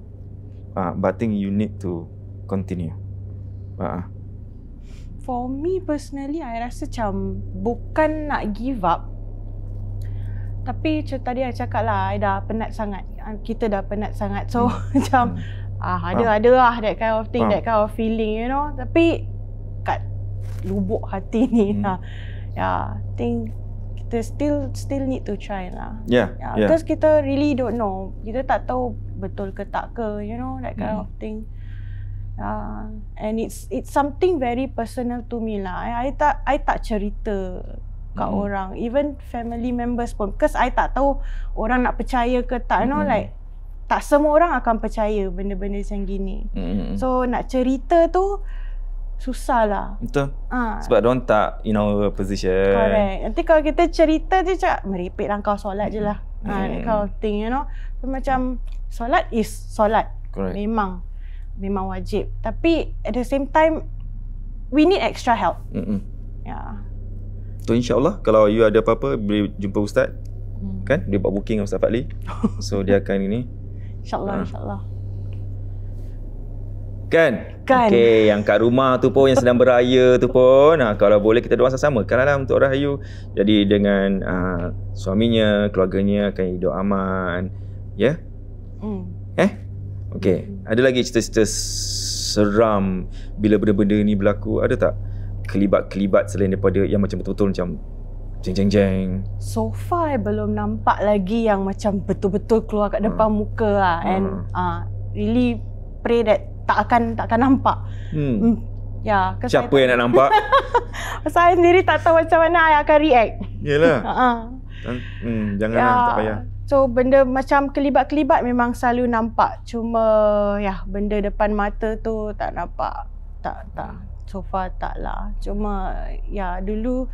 But I think you need to continue. For me personally, I rasa macam bukan nak give up, tapi macam tadi I cakap lah, I dah penat sangat. Kita dah penat sangat. So macam ada lah that kind of thing, that kind of feeling, you know. Tapi kat lubuk hati ni I think kita still need to try lah. Because kita really don't know. Kita tak tahu betul ke tak ke, you know, that kind of thing. And it's something very personal to me lah. I tak cerita kat orang, even family members pun, because I tak tahu orang nak percaya ke tak, you know, like tak semua orang akan percaya benda-benda macam gini. So nak cerita tu susah lah. Betul. Sebab diorang tak in our position. Correct. Nanti kalau kita cerita je cakap, meripik lah kau solat je lah. That kind of thing, you know. So, macam solat is solat. Correct. Memang wajib. Tapi at the same time, we need extra help. So insyaAllah kalau you ada apa-apa, boleh jumpa Ustaz. Kan? Dia buat booking dengan Ustaz Fadli. So dia akan ini. InsyaAllah. Kan? Okay, yang kat rumah tu pun, yang sedang beraya tu pun, kalau boleh kita doa sama-sama. Kanlah untuk Rahayu. Jadi dengan suaminya, keluarganya akan hidup aman. Ya? Okay. Ada lagi cerita-cerita seram bila benda-benda ni berlaku? Ada tak? kelibat-kelibat selain daripada yang macam betul-betul macam jeng. So far belum nampak lagi yang macam betul-betul keluar kat depan muka lah. And really pray that tak akan nampak. Ya, Siapa yang nak nampak? saya sendiri tak tahu macam mana I akan react. Yalah. Janganlah, tak payah. So benda macam kelibat-kelibat memang selalu nampak. Cuma ya benda depan mata tu tak nampak. Tak. So far tak lah. Cuma ya dulu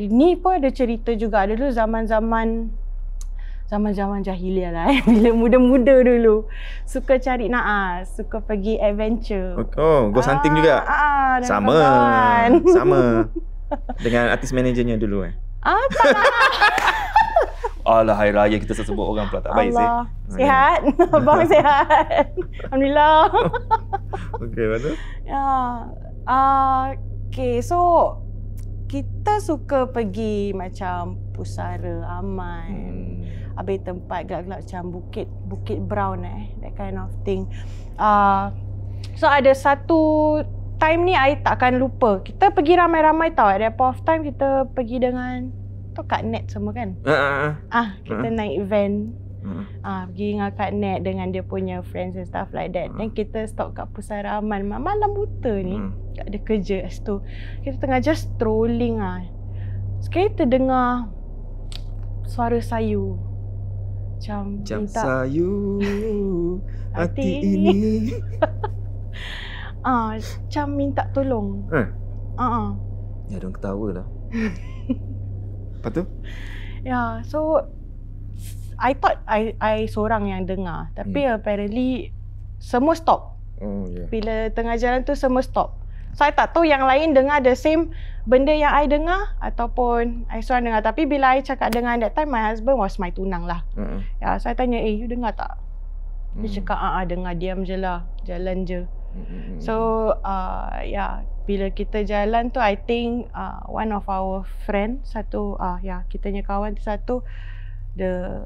ni pun ada cerita juga. Dulu zaman-zaman jahiliah lah bila muda-muda dulu. Suka cari naas, suka pergi adventure. Go hunting juga? Sama. Sama. Dengan artis manajernya dulu tak lah. Alah, hari raya kita sebut orang pula tak baik sih. Sihat? Abang sihat? Alhamdulillah. Okey, betul? Ya. Okay, so kita suka pergi macam Pusara, Aman. Habis tempat gelap-gelap macam Bukit Brown that kind of thing. So ada satu time ni I takkan lupa. Kita pergi ramai-ramai tau. At that point of time kita pergi dengan Kak Nat semua kan. Kita naik van. Pergi dengan Kak Nat dengan dia punya friends and stuff like that. Then kita stop kat Pusara Aman. Malam buta ni. Tak ada kerja kat situ. Kita tengah just strolling sekali terdengar suara sayu. Macam minta sayu hati ini. Macam minta tolong. Ya, diorang ketawa lah. Lepas tu? Ya, so I thought I seorang yang dengar. Tapi apparently semua stop. Bila tengah jalan tu semua stop. So I tak tahu yang lain dengar the same benda yang I dengar ataupun I seorang dengar. Tapi bila I cakap dengan that time, my husband was my tunang lah. Ya, so I tanya, you dengar tak? Dia cakap, dengar, diam je lah, jalan je. So bila kita jalan tu, I think one of our friend, kitanya kawan satu, dia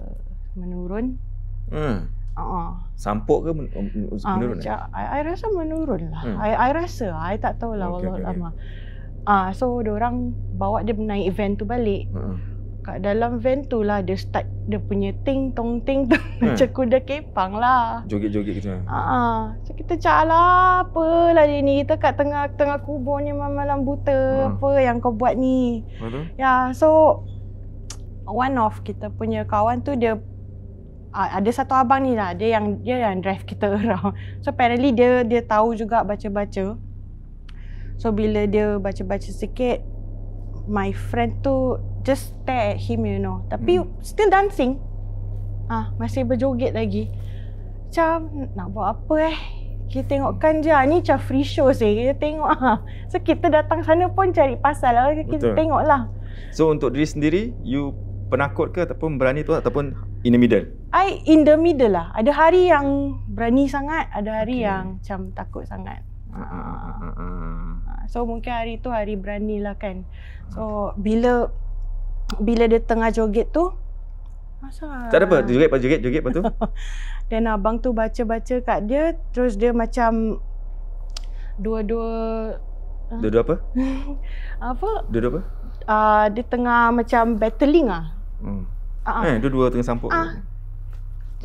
menurun. Sampuk ke menurun? I rasa menurun lah. I rasa, I tak tahu lah. Wallahualam. So diorang bawa dia naik van tu balik. Kat dalam van tu lah dia start dia punya ting tong macam kuda kepang lah. Joget-joget gitu. So kita cakap lah, apalah dia ni, kita kat tengah kuburnya malam buta. Apa yang kau buat ni? Ya, so one of kita punya kawan tu dia ada satu abang ni lah, dia yang drive kita around. So apparently dia tahu juga baca-baca. So bila dia baca-baca sikit, my friend tu just stare at him, tapi still dancing. Masih berjoget lagi. Macam nak buat apa kita tengokkan je. Ni macam free show kita tengok. So kita datang sana pun cari pasal lah. Kita tengok lah. So untuk diri sendiri, you penakut ke ataupun berani tu ataupun in the middle? I in the middle lah. Ada hari yang berani sangat, ada hari yang macam takut sangat. So mungkin hari tu hari berani lah kan. So bila dia tengah joget tu, tak ada apa, joget lepas tu. Dan abang tu baca-baca kat dia, terus dia macam dua-dua apa? Apa? Dua-dua apa? Dia tengah macam battling dua-dua tengah sampuk.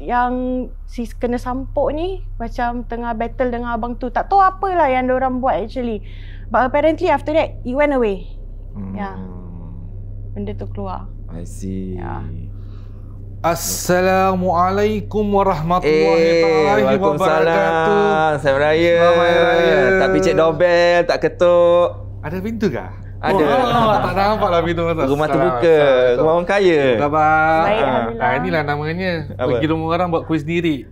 Yang si kena sampuk ni macam tengah battle dengan abang tu. Tak tahu apalah yang diorang buat actually. But apparently after that, it went away. Benda tu keluar. I see. Assalamualaikum warahmatullahi wabarakatuh. Selamat Raya. Tak picit dobel, tak ketuk. Ada pintu kah? Ada. Tak nampak lah pintu. Rumah terbuka. Rumah orang kaya. Khabar. Baik, Alhamdulillah. Inilah namanya bagi rumah orang buat kuis sendiri.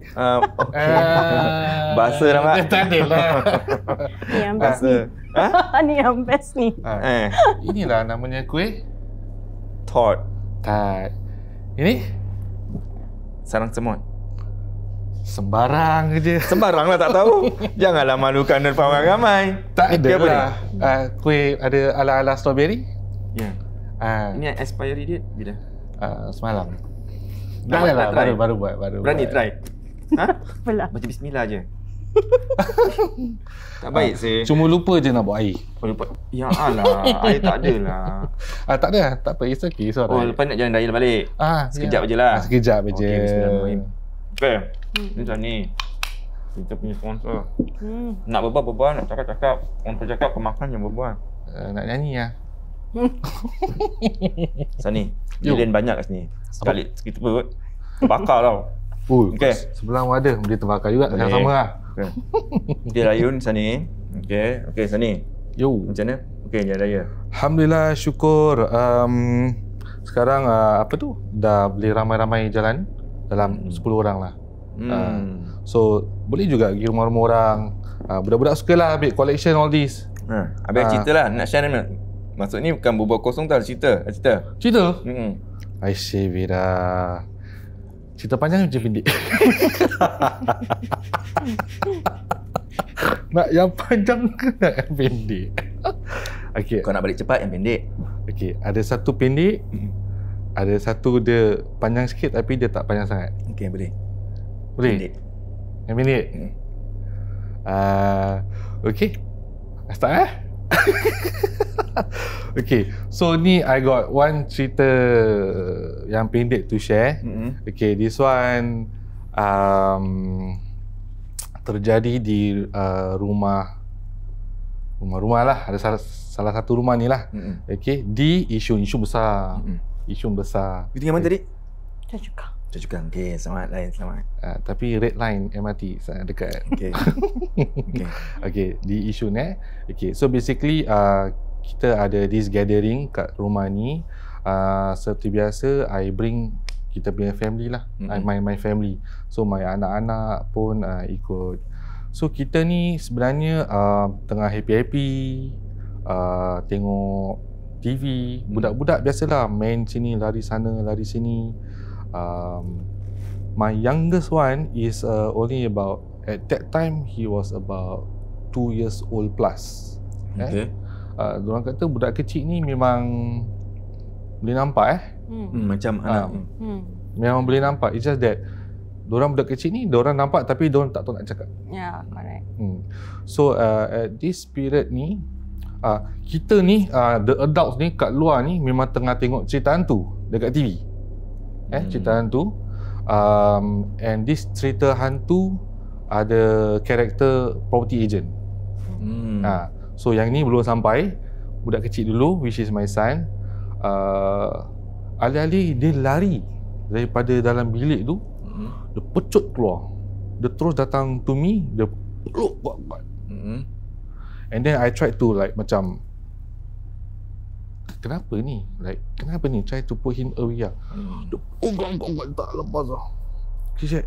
Bahasa nama. Tak ada lah. Ni yang best ni. Ni yang best ni. Inilah namanya kuih Tart. Ini sarang semut. sembarang je. Sembarang lah, tak tahu. Janganlah malukan dan orang ramai. Tak ada lah. Kuih ada ala-ala strawberry. Ya. Ini expiry date bila? Semalam. Dah lah, baru buat. Berani try? Apalah. Baca bismillah je. Tak baik sih. Cuma lupa je nak buat air. Oh, lupa. Ya alah, air tak ada lah. Tak ada. Tak apa. It's okay. It's Oh, alright. lepas nak jalan raya balik. Sekejap je lah. Sekejap je. Okey, bismillahirrahmanirrahim. Okay, ni macam ni. Kita punya sponsor. Nak berbual, nak cakap-cakap. Orang tercakap, kemakan yang berbual. Nak nyanyi lah. Sani, lilin banyak kat sini. Sekali kita perut, terbakar tau. Okey. Sebelah ada. Boleh terbakar juga. Yang sama lah. Okay. Dia rayun Sani. Okey Sani. Yo. Macam mana? Okey, jalan raya. Alhamdulillah, syukur. Sekarang apa tu? Dah boleh ramai-ramai jalan dalam 10 orang lah. So boleh juga pergi rumah-rumah orang. Budak-budak suka lah ambil collection all this. Habis cerita lah. Nak share mana? Maksud ni bukan berbual kosong tau. Cerita. Aisyah Vera. Cerita panjang macam pendek. Nak yang panjang ke nak yang pendek? Okay. Kau nak balik cepat yang pendek. Okay, ada satu pendek. Ada satu dia panjang sikit tapi dia tak panjang sangat. Okay, boleh. Boleh? Yang pendek? Okay. Start Okay, so ni I got one cerita yang pendek to share. Okay, this one terjadi di rumah lah. Ada salah satu rumah ni lah. Okay, di isu besar. Isu besar. You tinggal mana tadi? Choa Chu Kang. Okay, selamat lain, selamat. Tapi red line MRT sangat dekat. Okay, di isu ni. Okay, so basically kita ada this gathering kat rumah ni. Seperti biasa, I bring kita punya family lah. My family. So my anak-anak pun ikut. So kita ni sebenarnya tengah happy-happy, tengok TV. Budak-budak biasalah main sini, lari sana, lari sini. My youngest one is only about, at that time he was about 2 years old plus. Diorang kata budak kecil ni memang boleh nampak macam anak. Memang boleh nampak. It's just that diorang budak kecil ni, diorang nampak tapi diorang tak tahu nak cakap. Ya, correct. So at this period ni, kita ni, the adults ni kat luar ni memang tengah tengok cerita hantu dekat TV. Cerita hantu. And this cerita hantu ada karakter property agent. So yang ni belum sampai. Budak kecil dulu, which is my son. Alih-alih dia lari daripada dalam bilik tu, dia pecut keluar. Dia terus datang to me, dia peluk kuat-kuat. And then I tried to like macam, kenapa ni? Like, kenapa ni? Try to put him away lah. Dia pegang kuat-kuat, tak lepas lah. She said,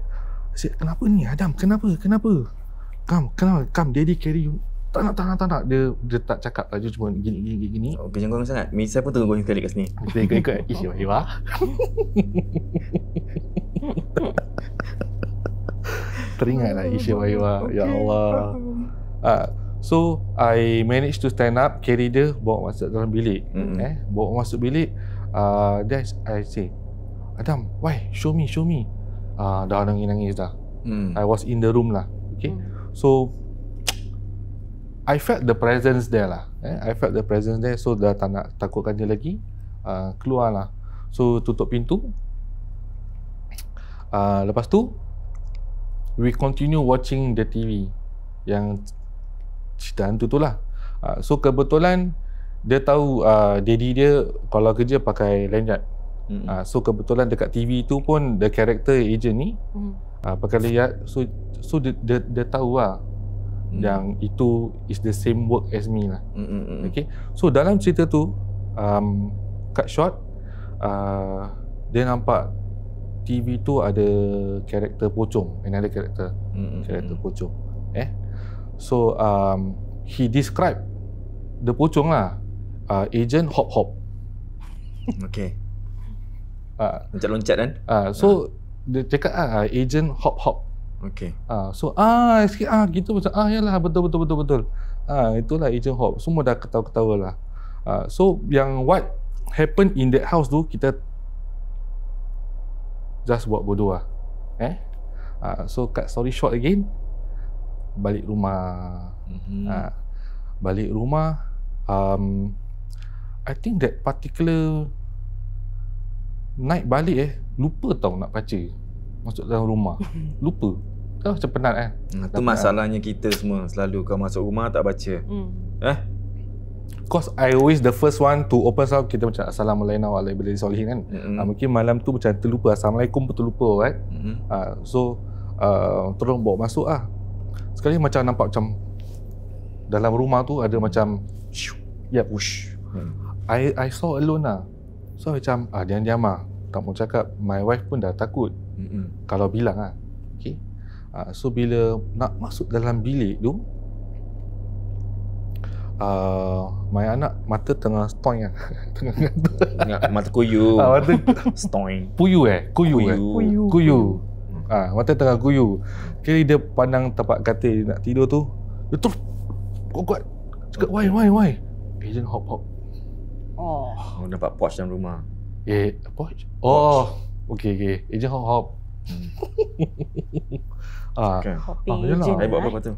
kenapa ni Adam? Kenapa? Come, daddy carry you. Tak nak. Dia tak cakap lah. Dia cuma gini. Okay, jangan goreng sangat. Misal pun tengok goreng sekali kat sini. Kita ikut. Isyawaiwa. Teringatlah Isyawaiwa. Ya Allah. So, I managed to stand up, carry dia, bawa masuk dalam bilik. Bawa masuk bilik. Then I say, Adam, why? Show me. Dah nangis dah. I was in the room lah. Okay. So, I felt the presence there lah. I felt the presence there. So dah tak nak takutkan dia lagi. Keluar lah. So tutup pintu. Lepas tu we continue watching the TV yang cerita hantu tu lah. So kebetulan dia tahu daddy dia kalau kerja pakai lanyard. So kebetulan dekat TV tu pun the character agent ni pakai lanyard. So dia tahu lah yang itu is the same work as me lah. Okay. So dalam cerita tu cut short, dia nampak TV tu ada karakter pocong, another karakter pocong. So he describe the pocong lah, agent hop. Okay. Loncat-loncat kan? So dia cakap agent hop. Okay. So sikit gitu macam yalah betul. Itulah agent hop. Semua dah ketawa-ketawa lah. So yang what happened in that house tu, kita just buat bodoh lah. So cut story short again, balik rumah. Balik rumah, I think that particular night balik lupa tau nak baca masuk dalam rumah. Lupa. Tahu macam penat kan? Itu masalahnya kita semua. Selalu kau masuk rumah tak baca. Cause I always the first one to open up, kita macam Assalamualaikum warahmatullahi wabarakatuh kan. Mungkin malam tu macam terlupa, Assalamualaikum pun terlupa kan. So terus bawa masuk sekali macam nampak macam dalam rumah tu ada macam push. I saw alone So macam diam-diam tak mau cakap. My wife pun dah takut kalau bilang okay. So bila nak masuk dalam bilik tu, my anak mata tengah stoing tengah mata kuyu. Mata stoing. Kuyu. Mata tengah kuyu. Kira dia pandang tempat katil nak tidur tu, dia terus kuat cakap why agent hop. Oh, dapat pouch dalam rumah. Pouch? Okay. Agent hop. Hopping Buat apa tu?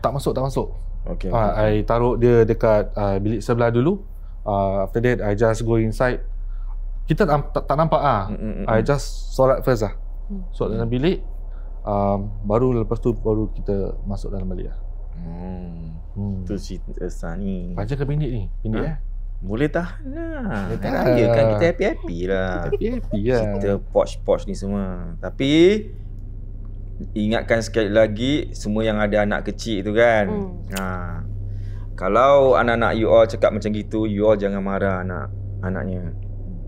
Tak masuk. Okay. I taruh dia dekat bilik sebelah dulu. After that, I just go inside. Kita tak nampak I just solat first solat dalam bilik. Baru lepas tu baru kita masuk dalam balik Tu cerita ni. Baca ke pindik ni? Pindik Boleh tahan lah. Kan raya kan kita happy-happy lah. Happy lah. Kita pouch ni semua. Tapi ingatkan sekali lagi, semua yang ada anak kecil tu kan. Kalau anak-anak you all cakap macam gitu, you all jangan marah anaknya.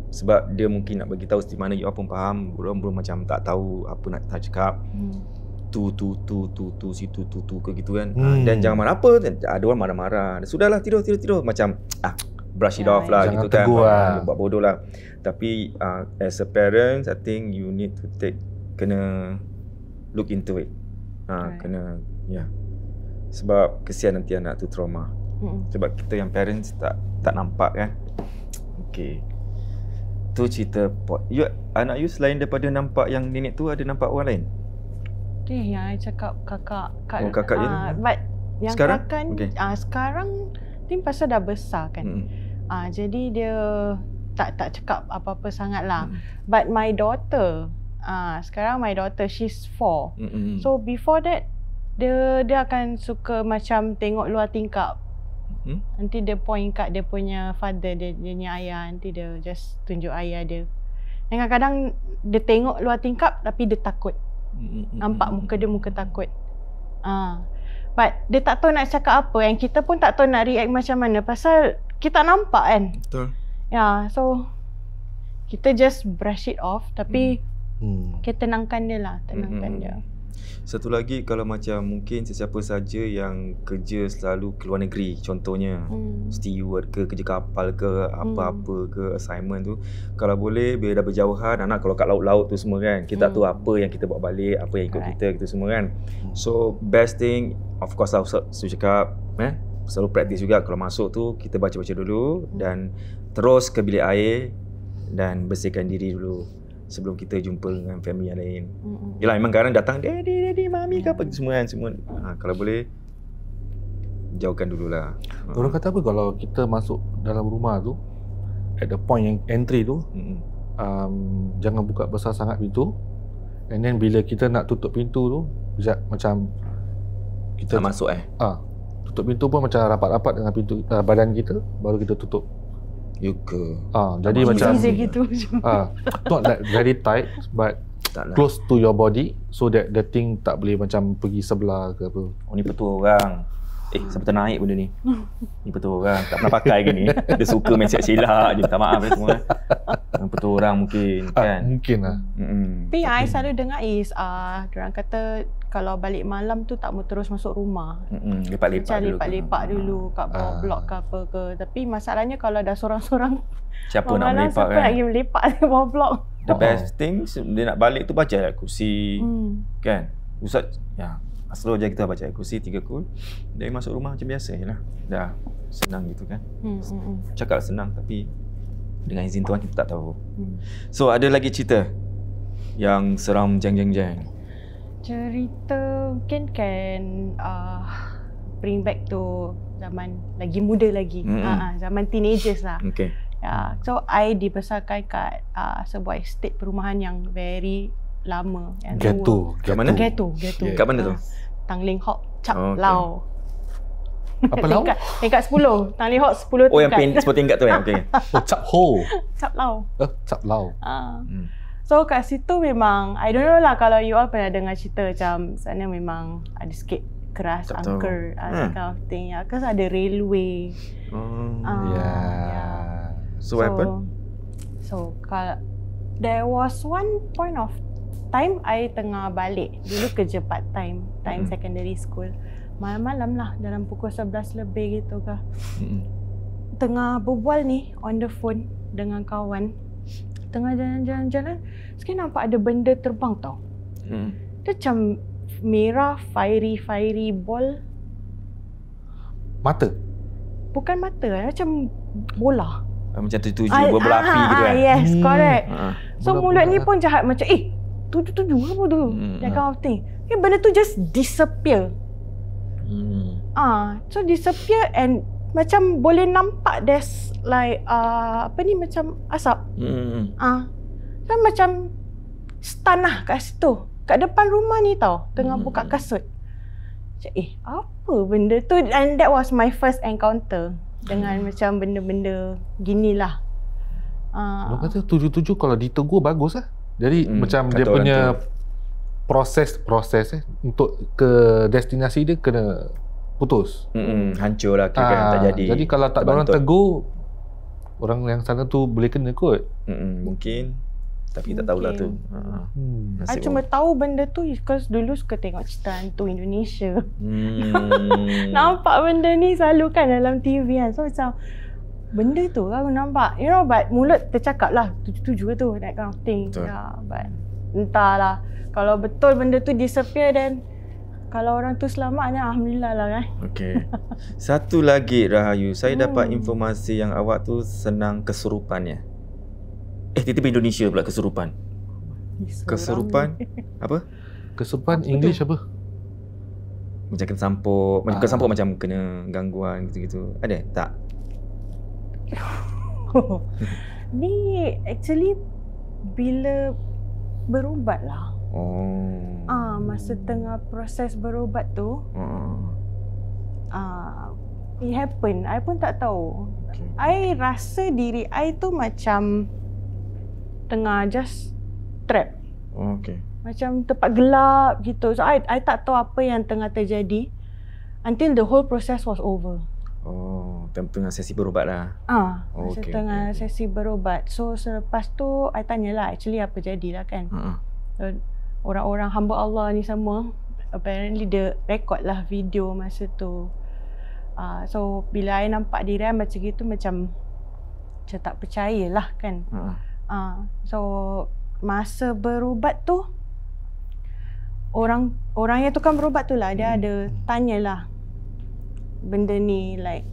Sebab dia mungkin nak bagi tahu di mana you all pun faham. Belum macam tak tahu apa nak cakap. Tu situ tu ke gitu kan. Dan jangan marah apa. Ada orang marah-marah. Sudahlah tidur. Macam brush it off lah gitu kan. Buat bodoh lah. Tapi as a parent, I think you need to kena look into it. Kena sebab kesian nanti anak tu trauma. Sebab kita yang parents tak nampak kan. Okay. Tu cerita anak you selain daripada nampak yang nenek tu, ada nampak orang lain? Yang I cakap kakak. Kakak je. But yang sekarang? kakak ni sekarang ni pasal dah besar kan. Jadi dia tak cakap apa-apa sangat lah. But my daughter, sekarang my daughter she's 4. So before that dia akan suka macam tengok luar tingkap. Nanti dia point kat dia punya father, dia punya ayah. Nanti dia just tunjuk ayah dia. Dan kadang-kadang dia tengok luar tingkap tapi dia takut. Nampak muka dia muka takut. But dia tak tahu nak cakap apa. Yang kita pun tak tahu nak react macam mana. Pasal kita nampak kan. Betul. So kita just brush it off. Tapi kita tenangkan dia lah. Tenangkan dia. Satu lagi, kalau macam mungkin sesiapa saja yang kerja selalu ke luar negeri, contohnya steward ke, kerja kapal ke, apa-apa ke, assignment tu, kalau boleh bila dah berjauhan, anak kalau kat laut-laut tu semua kan, kita tak tahu apa yang kita bawa balik, apa yang ikut kita gitu semua kan. So best thing, of course lah Ustaz cakap, selalu praktis juga kalau masuk tu kita baca-baca dulu dan terus ke bilik air dan bersihkan diri dulu sebelum kita jumpa dengan family yang lain. Yelah, memang kadang datang daddy, mami ke apa semua kan, semua. Kalau boleh jauhkan dululah. Orang kata apa kalau kita masuk dalam rumah tu, at the point yang entry tu, jangan buka besar sangat pintu. And then bila kita nak tutup pintu tu, macam kita tak masuk tutup pintu pun macam rapat-rapat dengan pintu badan kita, baru kita tutup. Jadi macam gitu. not like very tight but close to your body, so that the thing tak boleh macam pergi sebelah ke apa. Ni petua orang. Siapa ternaik benda ni? Ni petua orang. Tak pernah pakai ke ni? Dia suka main silap je. Minta maaf semua. Petua orang mungkin kan? Mungkin lah. Tapi yang I selalu dengar is diorang kata kalau balik malam tu tak mau terus masuk rumah. Lepak-lepak dulu kat bawah blok ke apa ke. Tapi masalahnya kalau dah sorang-sorang, siapa nak melepak kan? Siapa nak pergi melepak di bawah blok? The best thing, dia nak balik tu baca lah kursi. Kan? Ustaz, slow je kita baca kursi 3 kul. Dia masuk rumah macam biasa je lah. Dah senang gitu kan. Cakap senang tapi dengan izin Tuhan kita tak tahu. So ada lagi cerita yang seram jeng. Cerita mungkin can bring back to zaman lagi muda lagi. Zaman teenagers lah. Okay. So I dibesarkan kat sebuah estate perumahan yang very lama, yang Ghetto. Kat mana? Ghetto. Kat mana tu? Tanglin Hawk, Chap Oh, okay. Lau. Apa lau? Tingkat 10. Tanglin Hawk 10 tingkat. Oh, yang 10 tingkat tu ya? Okay. Oh, Cap Ho. Chap Lau. Cap Lau. So kat situ memang, I don't know lah kalau you all pernah dengar cerita macam sana memang ada sikit keras, Tak tahu. angker, that kind of thing. Because ada railway. So what happened? So kalau there was one point of time I tengah balik dulu kerja part time secondary school. Malam-malam lah dalam pukul 11 lebih gitu ke. Tengah berbual ni on the phone dengan kawan. Tengah jalan-jalan, sekali nampak ada benda terbang tau. Dia macam merah, fiery ball. Mata? Bukan mata, macam bola. Macam tuju bola api gitu kan? Yes, correct. So Bola-bola. mulut ni pun jahat macam, tuju apa tu? That kind of thing. Benda tu just disappear. So disappear and macam boleh nampak there's like macam asap. So macam stun lah kat situ. Kat depan rumah ni tau, tengah buka kasut. Macam apa benda tu? And that was my first encounter dengan macam benda-benda ginilah. Orang kata 77 kalau ditegur bagus lah. Jadi macam kata dia orang punya proses untuk ke destinasi dia kena putus. Hancur lah kira tak jadi. Jadi kalau tak ada orang tegur, orang yang sana tu boleh kena kot. Mungkin. Tapi kita tak tahulah tu. I cuma tahu benda tu because dulu suka tengok cerita hantu Indonesia. Nampak benda ni selalu kan dalam TV kan. So macam benda tu aku nampak. You know, but mulut tercakap lah. Tuju tu, that kind of thing. Betul. But entahlah. Kalau betul benda tu disappear then kalau orang tu selamat ni alhamdulillah lah kan. Okey. Satu lagi Rahayu, saya dapat informasi yang awak tu senang kesurupannya. Tiba-tiba Indonesia pula kesurupan. Kesurupan apa? Kesurupan English apa? Macam kena sampuk, macam kena sampuk macam kena gangguan gitu-gitu. Ada tak? Ni actually bila berubat lah. Masa tengah proses berubat tu, it happen. I pun tak tahu. I rasa diri I tu macam tengah just trap. Macam tempat gelap gitu. So I tak tahu apa yang tengah terjadi until the whole process was over. Tengah sesi berubat lah. Masa tengah sesi berubat. So selepas tu I tanyalah actually apa jadilah kan. So, orang-orang hamba Allah ni semua apparently dia record lah video masa tu. So bila I nampak diri I macam gitu macam tak percayalah kan. So masa berubat tu orang yang tukang berubat tu lah dia ada tanyalah benda ni like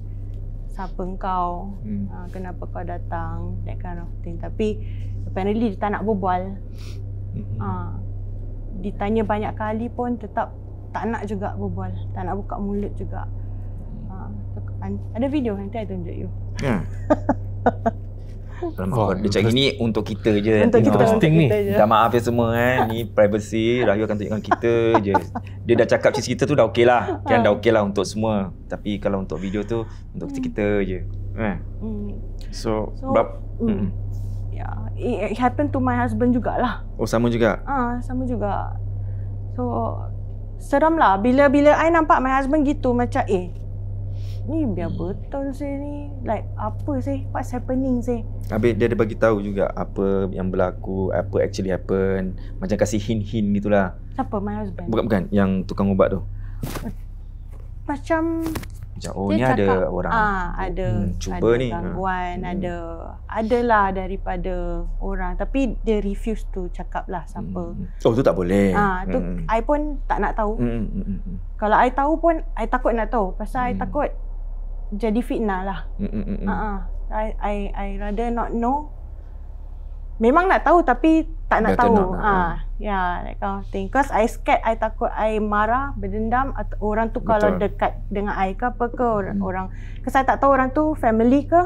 siapa engkau, kenapa kau datang, that kind of thing. Tapi apparently dia tak nak berbual. Ditanya banyak kali pun tetap tak nak juga berbual, tak nak buka mulut juga. Ada video nanti I tunjuk you. Dia cakap gini untuk kita je. Untuk kita, Interesting ni. Minta maaf ya semua Ni privacy. Rahayu akan tunjukkan kita je. Dia dah cakap cerita tu dah okey lah. Kan dah okey lah untuk semua. Tapi kalau untuk video tu untuk kita je. So Yeah, it happened to my husband jugalah. Oh sama juga? Sama juga. So seram lah bila I nampak my husband gitu macam ni biar betul sih ni. Like apa sih? What's happening sih? Habis dia ada bagi tahu juga apa yang berlaku, apa actually happen. Macam kasih hint-hint gitulah. Siapa my husband? Bukan yang tukang ubat tu. Macam ni dia ada cakap, orang ada cuba ada ni. gangguan, adalah daripada orang tapi dia refuse to cakap lah siapa. Oh tu tak boleh. Tu I pun tak nak tahu. Kalau I tahu pun I takut nak tahu pasal I takut jadi fitnah lah. I rather not know memang nak tahu tapi tak nak Better tahu. not. That kind of thing. Because I scared, I takut I marah, berdendam atau orang tu kalau dekat dengan I ke apa ke orang. Because I tak tahu orang tu family ke,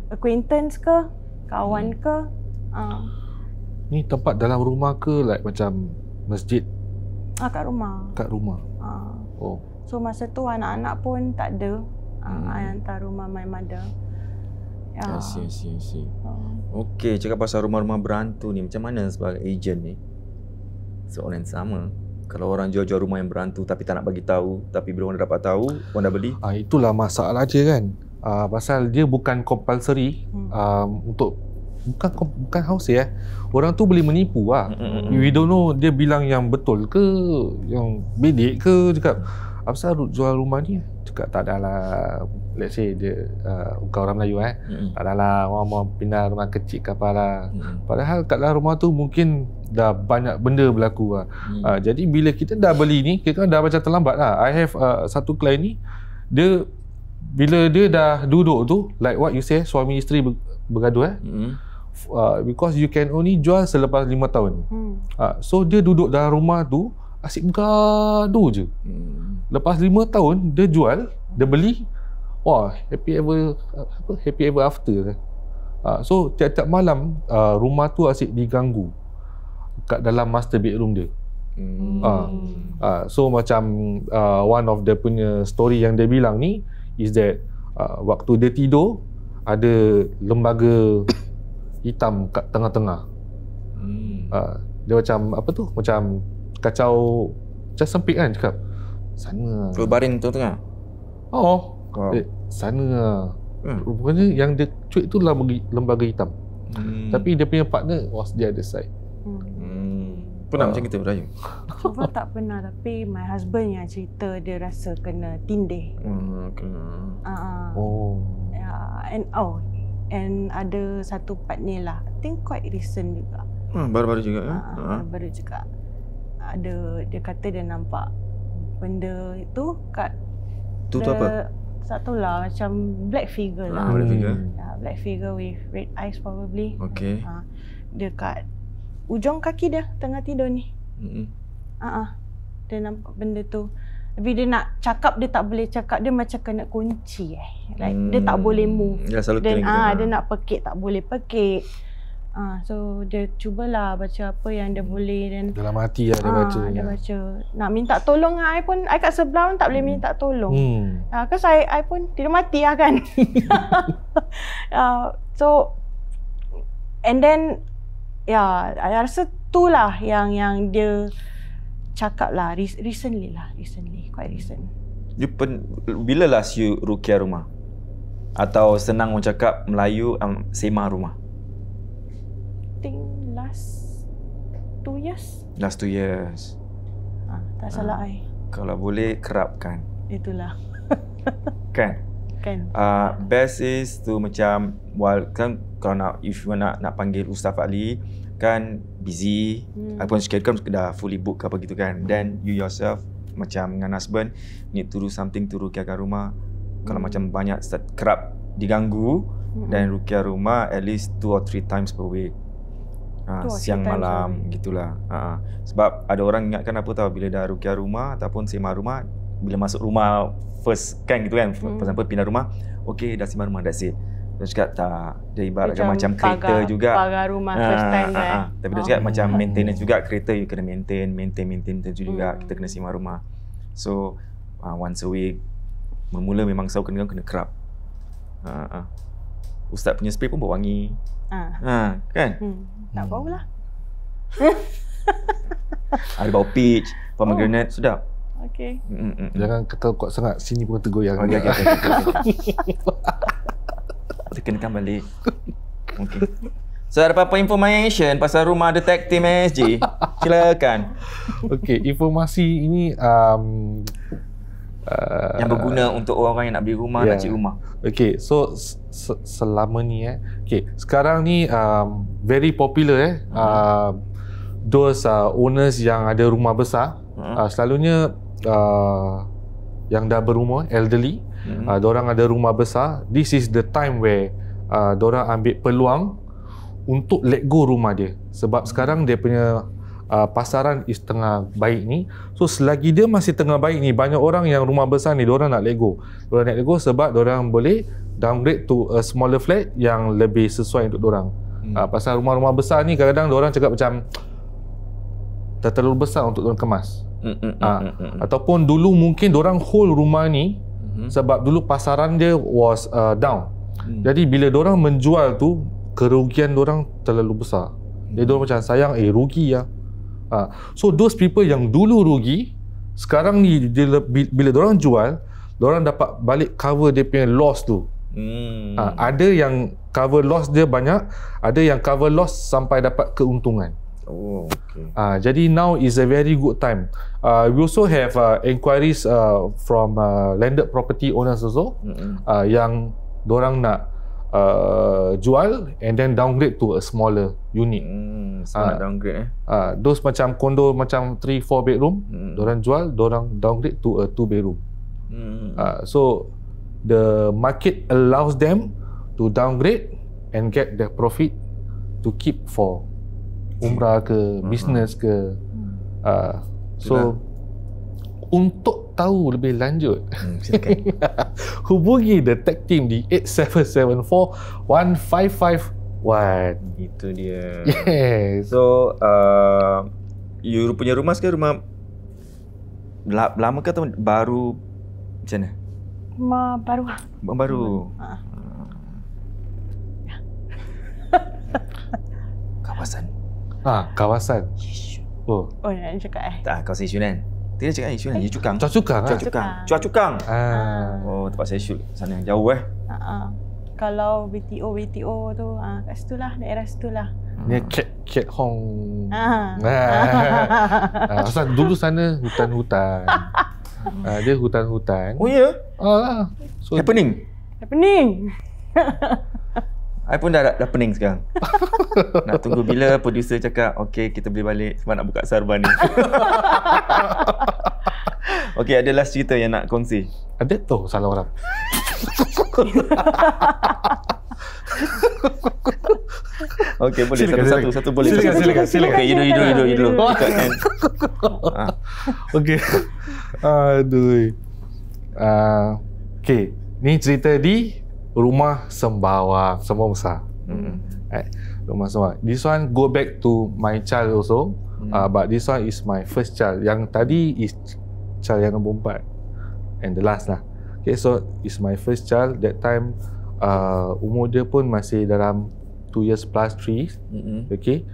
acquaintance ke, kawan ke. Ni tempat dalam rumah ke like macam masjid? Kat rumah. Kat rumah. Oh. So masa tu anak-anak pun tak ada. I hantar rumah my mother. I see. Okey, cakap pasal rumah-rumah berantu ni, macam mana sebagai ejen ni? Soalan yang sama. Kalau orang jual-jual rumah yang berantu tapi tak nak bagi tahu, tapi bila orang dah dapat tahu, orang dah beli. Itulah masalah dia kan. Pasal dia bukan compulsory untuk bukan house ya. Orang tu boleh menipu lah. We don't know dia bilang yang betul ke, yang bedek ke, cakap apasal jual rumah ni? Cakap tak adalah, let's say dia bukan orang Melayu tak adalah, orang mau pindah rumah kecil ke apalah. Padahal kat dalam rumah tu mungkin dah banyak benda berlaku lah. Jadi bila kita dah beli ni, kita dah macam terlambat lah. I have satu klien ni, dia bila dia dah duduk tu, like what you say, suami isteri bergaduh because you can only jual selepas 5 tahun. So dia duduk dalam rumah tu asyik bergaduh je. Lepas 5 tahun dia jual, dia beli, wah, happy ever after. So tiap-tiap malam rumah tu asyik diganggu kat dalam master bedroom dia. So macam one of the punya story yang dia bilang ni is that waktu dia tidur ada lembaga hitam kat tengah-tengah. Dia macam apa tu? Macam kacau, macam sempit kan cakap. Sana. Baring tengah. Sana. Rupanya yang dia cuit tu lembaga hitam. Tapi dia punya partner was the other side. Pernah macam kita berayu? Cuba tak pernah, tapi my husband yang cerita dia rasa kena tindih. And ada satu part ni lah, I think quite recent juga. Baru-baru juga Baru juga. Ada, dia kata dia nampak benda itu kat tu apa? Tak tahulah, macam black figure lah. Black figure. Black figure with red eyes probably. Okay. Dia kat ujung kaki dia tengah tidur ni. Dia nampak benda tu. Tapi dia nak cakap, dia tak boleh cakap. Dia macam kena kunci like dia tak boleh move. Ya, selalu Dan dia nak pekik tak boleh pekik. So dia cubalah baca apa yang dia boleh, dan dalam hati lah dia baca. Dia baca. Nak minta tolong I pun, I kat sebelah pun tak boleh minta tolong. Because I pun tidur mati lah kan. So and then I rasa tu lah yang dia cakap lah recently, quite recent. Bila last you ruqyah rumah? Atau senang orang cakap Melayu, sema rumah? I think last 2 years. Last 2 years. Tak salah I. Kalau boleh kerapkan. Itulah. Kan? Best is tu macam kan kalau nak, if you nak panggil Ustaz Ali kan busy, ataupun kan dah fully book apa gitu kan, then you yourself macam dengan husband need to do something to ruqyahkan rumah. Kalau macam banyak kerap diganggu, dan ruqyah rumah at least 2 or 3 times per week. Siang malam gitulah. Sebab ada orang ingatkan apa tahu, bila dah ruqyah rumah ataupun sema rumah, bila masuk rumah first kan gitu kan, for example pindah rumah, okay dah sema rumah, that's it. Dia cakap tak, dia ibaratkan macam kereta juga. Pagar rumah first time kan. Tapi dia cakap macam maintenance juga, kereta you kena maintain juga, kita kena sema rumah. So once a week, mula-mula memang selalu kena kerap. Ustaz punya spray pun bau wangi. Kan? Tak bau lah. Ada bau peach, pomegranate, sedap. Okay. Jangan kata kuat sangat, sini pun tergoyang. Okay. Tekankan balik. Okay. So ada apa-apa information pasal rumah detektif MSG? Silakan. Okay, informasi ini yang berguna untuk orang yang nak beli rumah, nak cari rumah. Okay, so selama ni okay, sekarang ni very popular those owners yang ada rumah besar, selalunya yang dah berumur, elderly, diorang ada rumah besar. This is the time where diorang ambil peluang untuk let go rumah dia. Sebab sekarang dia punya pasaran is tengah baik ni. So selagi dia masih tengah baik ni, banyak orang yang rumah besar ni diorang nak let go. Diorang nak let go sebab diorang boleh downgrade to a smaller flat yang lebih sesuai untuk diorang. Pasal rumah-rumah besar ni kadang-kadang diorang cakap macam dah terlalu besar untuk diorang kemas. Ataupun dulu mungkin diorang hold rumah ni sebab dulu pasaran dia was down. Jadi bila diorang menjual tu, kerugian diorang terlalu besar. Jadi diorang macam sayang, rugi lah. So those people yang dulu rugi, sekarang ni bila diorang jual, diorang dapat balik cover dia punya loss tu. Ada yang cover loss dia banyak, ada yang cover loss sampai dapat keuntungan. Jadi now is a very good time. We also have inquiries from landed property owners also, yang diorang nak jual and then downgrade to a smaller unit. Smart downgrade Those macam kondo macam 3-4 bedroom, diorang jual, diorang downgrade to a 2 bedroom. So the market allows them to downgrade and get the profit to keep for umrah ke, business ke. So untuk tahu lebih lanjut, hubungi the tech team di 8774-1551. Itu dia. Yes. So you punya rumah sekarang rumah lama ke atau baru, macam mana? Rumah baru. Baru. Kawasan. Kawasan. Oh nak cakap Tak, kawasan Yishun kan? Tidak cakap Yishun kan? Yishun Choa Chu Kang. Choa Chu Kang. Oh, tempat saya shoot sana, jauh Kalau BTO tu kat situ lah, daerah situ lah. Ni Ket Hong. Pasal dulu sana hutan-hutan. Dia hutan-hutan. Oh ya? So Happening. I pun dah pening sekarang. Nak tunggu bila producer cakap okay, kita boleh balik sebab nak buka Sarban ni. Okay, ada last cerita yang nak kongsi? Ada tu salah orang. Okay, boleh. Silakan. Satu boleh. Silakan. Okay, you dulu. Okay. Aduh. Okay, ni cerita di rumah Sembawang besar. Rumah Sembawang. This one go back to my child also. But this one is my first child. Yang tadi is child yang nombor 4 and the last lah. Okay, so it's my first child. That time umur dia pun masih dalam 2 years plus 3. Okay.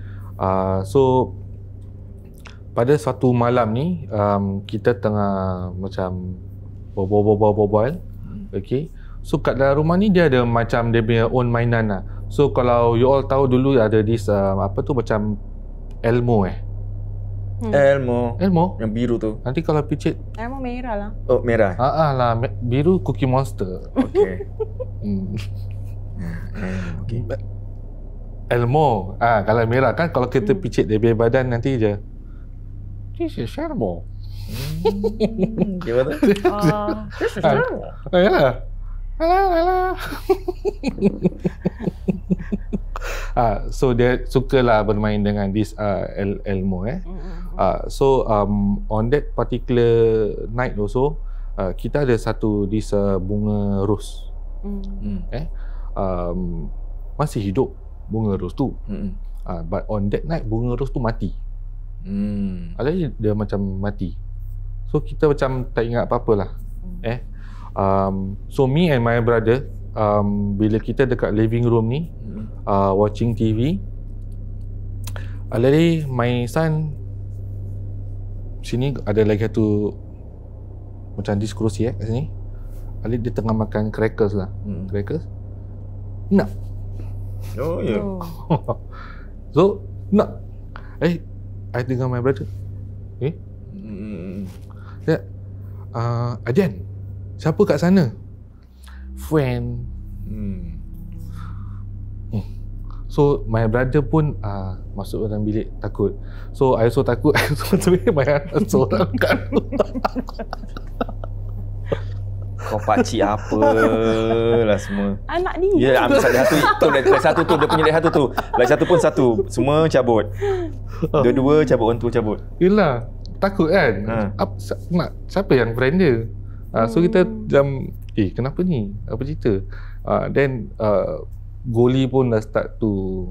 So pada suatu malam ni kita tengah macam berbual. Okay. So kat dalam rumah ni dia ada macam dia punya own mainan lah. So kalau you all tahu dulu ada this apa tu macam Elmo Elmo yang biru tu. Nanti kalau picit Elmo merah lah. Oh, merah. lah biru Cookie Monster. Okay. Okay. Elmo. Kalau merah kan kalau kita picit dia punya badan nanti je. This is Elmo. Gimana? This is Elmo. Ya. Alah. So dia sukalah bermain dengan this Elmo So on that particular night also kita ada satu this bunga ros. Masih hidup bunga ros tu. But on that night bunga ros tu mati. Ada dia macam mati. So kita macam tak ingat apa-apa lah. So me and my brother bila kita dekat living room ni watching TV, already my son sini ada lagi satu macam dis kerusi kat sini. Already dia tengah makan crackers lah. Crackers nak. Oh ya. So nak. I dengar my brother. Ajan, siapa kat sana? Friend. So my brother pun masuk dalam bilik takut. So I also takut. I also macam my anak seorang kat Kau pakcik apalah semua. Anak dia. Ya, ambil satu tu dia punya lihat tu. Lagi satu pun satu. Semua cabut. Dua-dua cabut, orang tua cabut. Yelah, takut kan. Siapa yang friend dia? So kita macam, kenapa ni? Apa cerita? Then goli pun dah start to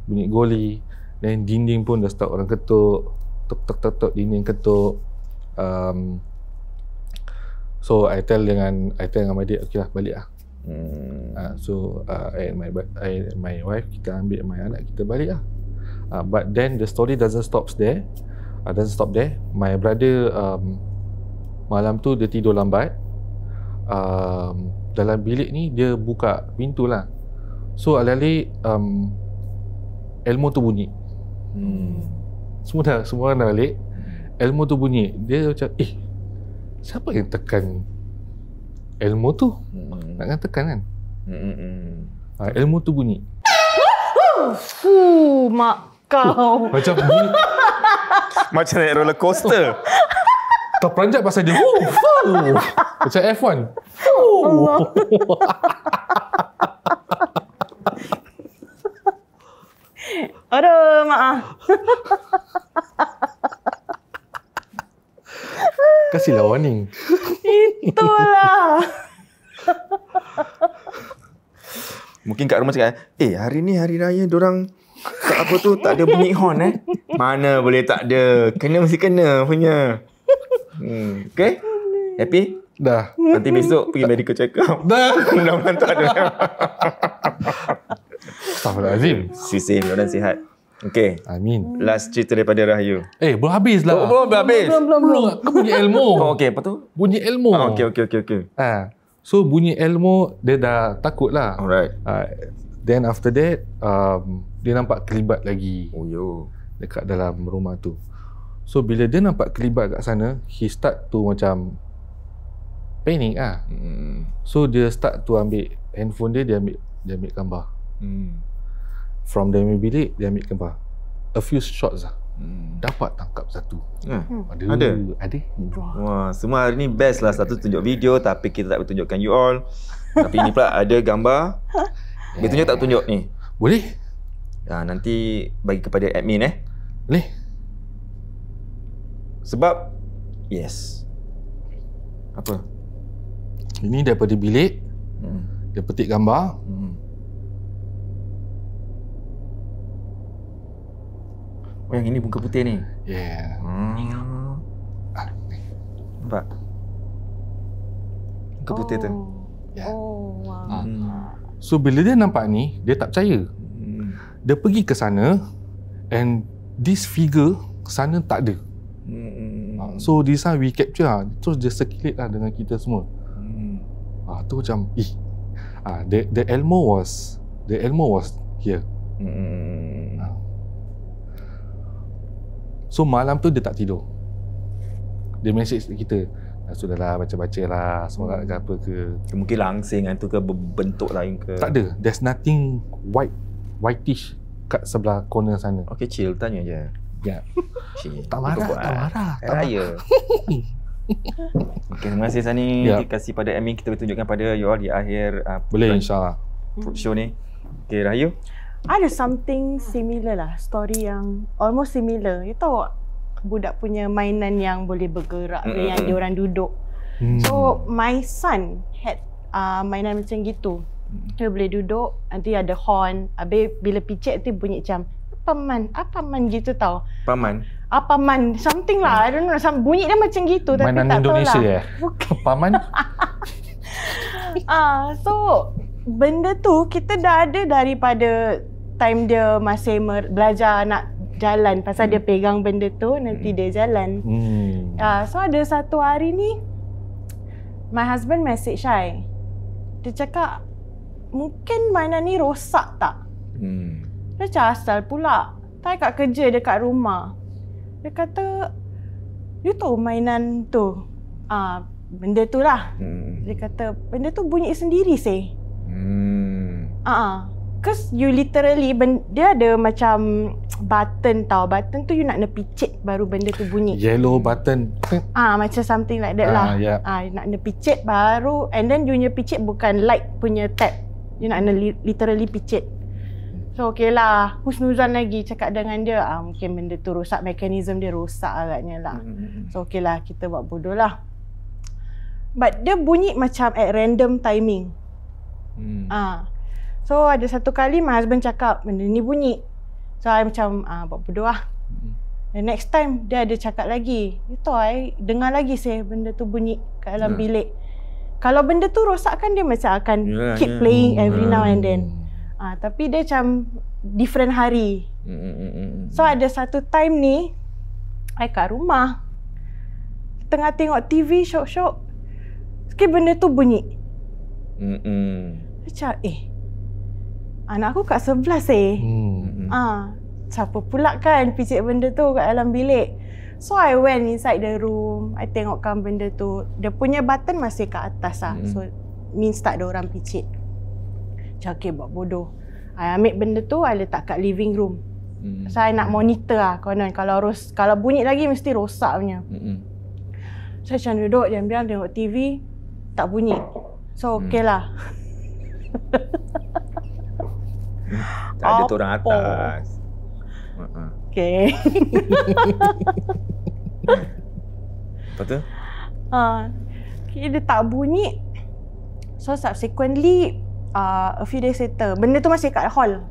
bunyi goli. Then dinding pun dah start orang ketuk. Tok dinding ketuk. So I tell dengan my dad, okay lah, balik lah. So I and my wife, kita ambil my anak, kita balik lah. But then the story doesn't stop there. My brother malam tu dia tidur lambat. Dalam bilik ni dia buka pintu lah. So alih-alih Elmo tu bunyi. Semua orang dah balik. Elmo tu bunyi. Dia macam, siapa yang tekan Elmo tu? Nakkan tekan kan? Elmo tu bunyi. Mak kau. Macam bunyi. Macam naik roller coaster. Terperanjat pasal dia. Macam F1. Allah. Aduh, maaf. Kasihlah warning. Itulah. Mungkin kat rumah cakap, hari ni hari raya dorang tak apa tu, tak ada bunyi horn Mana boleh tak ada. Kena mesti kena punya. Okay? Happy? Dah. Nanti besok pergi medical check up. Dah. Mudah-mudahan tak ada. Astaghfirullahaladzim. Safe, mudah-mudahan sihat. Okay. Amin. Last cerita daripada Rahayu. Belum habis lah. Belum habis? Belum. Kau bunyi Elmo. Okay, apa tu? Bunyi Elmo. Okay. So bunyi Elmo, dia dah takut lah. Alright. Then after that, dia nampak kelibat lagi Oh yo. dekat dalam rumah tu. So bila dia nampak kelibat kat sana, he start to macam panic lah. So dia start to ambil handphone dia ambil gambar. From dalam bilik, dia ambil gambar. A few shots lah. Dapat tangkap satu. Ada? Wah, semua hari ni best lah. Satu tunjuk video tapi kita tak boleh tunjukkan you all. Tapi ni pula ada gambar. Boleh tunjuk tak tunjuk ni? Boleh? Nanti bagi kepada admin Boleh. Sebab yes. Apa? Ini daripada bilik. Dia petik gambar. Oh, yang ini bunga putih ni. Yeah. Nampak? Bunga putih tu. Yeah. Wow. So bila dia nampak ni, dia tak percaya. Dia pergi ke sana and this figure sana tak ada. So this one we capture lah. Terus dia circulate lah dengan kita semua. Tu macam the Elmo was here. So malam tu dia tak tidur. Dia message kita, sudahlah baca-baca lah, semangat ke apa ke. Mungkin langsing tu ke bentuk lain ke. Tak ada. There's nothing whitish kat sebelah corner sana. Okay, chill, tanya je. Ya. Tak marah. Raya. Okay, terima kasih Sani. Kasih pada admin, kita boleh tunjukkan pada you all di akhir boleh insyaAllah show ni. Okay, Rahayu. Ada something similar lah. Story yang almost similar. You tahu budak punya mainan yang boleh bergerak, yang dia orang duduk. So my son had mainan macam gitu. Dia boleh duduk, nanti ada horn. Habis bila picit tu bunyi macam apa man gitu tau. Paman? Apaman, something lah. I don't know, bunyi dia macam gitu. Mainan tapi tak Indonesia tahu lah. Paman? So benda tu kita dah ada daripada time dia masih belajar nak jalan. Pasal dia pegang benda tu, nanti dia jalan. So ada satu hari ni, my husband message I. Dia cakap, mungkin mainan ni rosak tak? Dia macam asal pula. Saya kat kerja dekat rumah. Dia kata, you tahu mainan tu? Benda tu lah. Dia kata, benda tu bunyi sendiri sih. Cause you literally dia ada macam button tau. Button tu you nak picit baru benda tu bunyi. Yellow button. Macam something like that lah. Yeah. Nak picit baru, and then you punya picit bukan light punya tab. You nak literally picit. So okay lah, husnuzan lagi cakap dengan dia, mungkin benda tu rosak, mekanism dia rosak agaknya lah. So okay lah, kita buat bodoh lah. But dia bunyi macam at random timing. So ada satu kali my husband cakap benda ni bunyi. So I macam buat bodoh lah. The next time dia ada cakap lagi, itu I dengar lagi benda tu bunyi kat dalam bilik. Kalau benda tu rosak kan dia macam akan keep playing every now and then. Tapi dia macam different hari. So ada satu time ni I kat rumah tengah tengok TV syok-syok, sikit benda tu bunyi. Macam anak aku kat sebelah siapa pula kan picit benda tu kat dalam bilik. So I went inside the room, I tengokkan benda tu, dia punya button masih kat atas lah. So means tak ada orang picit. Macam okay, buat bodoh. I ambil benda tu, I letak kat living room. So I nak monitor lah konon, kalau bunyi lagi mesti rosak punya. So macam duduk diam-diam tengok TV, tak bunyi. So okay lah. Tak ada tu orang atas. Okay. Lepas tu? Okay, dia tak bunyi. So subsequently, a few days later, benda tu masih kat hall.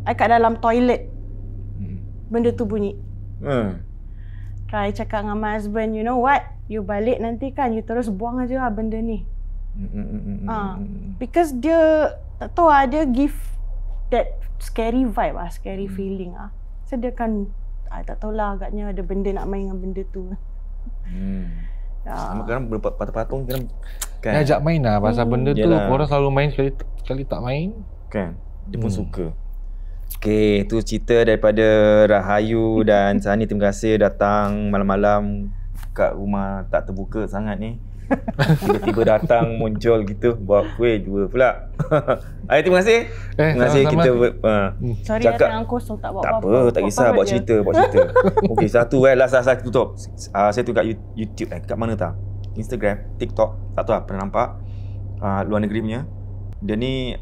I kat dalam toilet. Benda tu bunyi. Try cakap dengan my husband, you know what? You balik nanti kan, you terus buang aja lah benda ni. Because dia tak tahu lah, dia give that scary vibe lah, scary feeling lah. So dia kan tak tahulah, agaknya ada benda nak main dengan benda tu. Sama kan berpatung-patung kan. Dia ajak main lah pasal benda tu. Korang selalu main, sekali tak main kan. Dia pun suka. Okay, tu cerita daripada Rahayu dan Sani. Terima kasih datang malam-malam kat rumah tak terbuka sangat ni. Tiba-tiba datang muncul gitu, bawa kuih dua pula. Terima kasih. Terima kasih sama-sama. kita Sorry cakap datang kosong tak buat tak apa-apa. apa, tak kisah, buat cerita. Okey, satu last tutup. Saya tu kat YouTube kat mana tak? Instagram, TikTok, tak tahu lah, pernah nampak luar negeri punya. Dia ni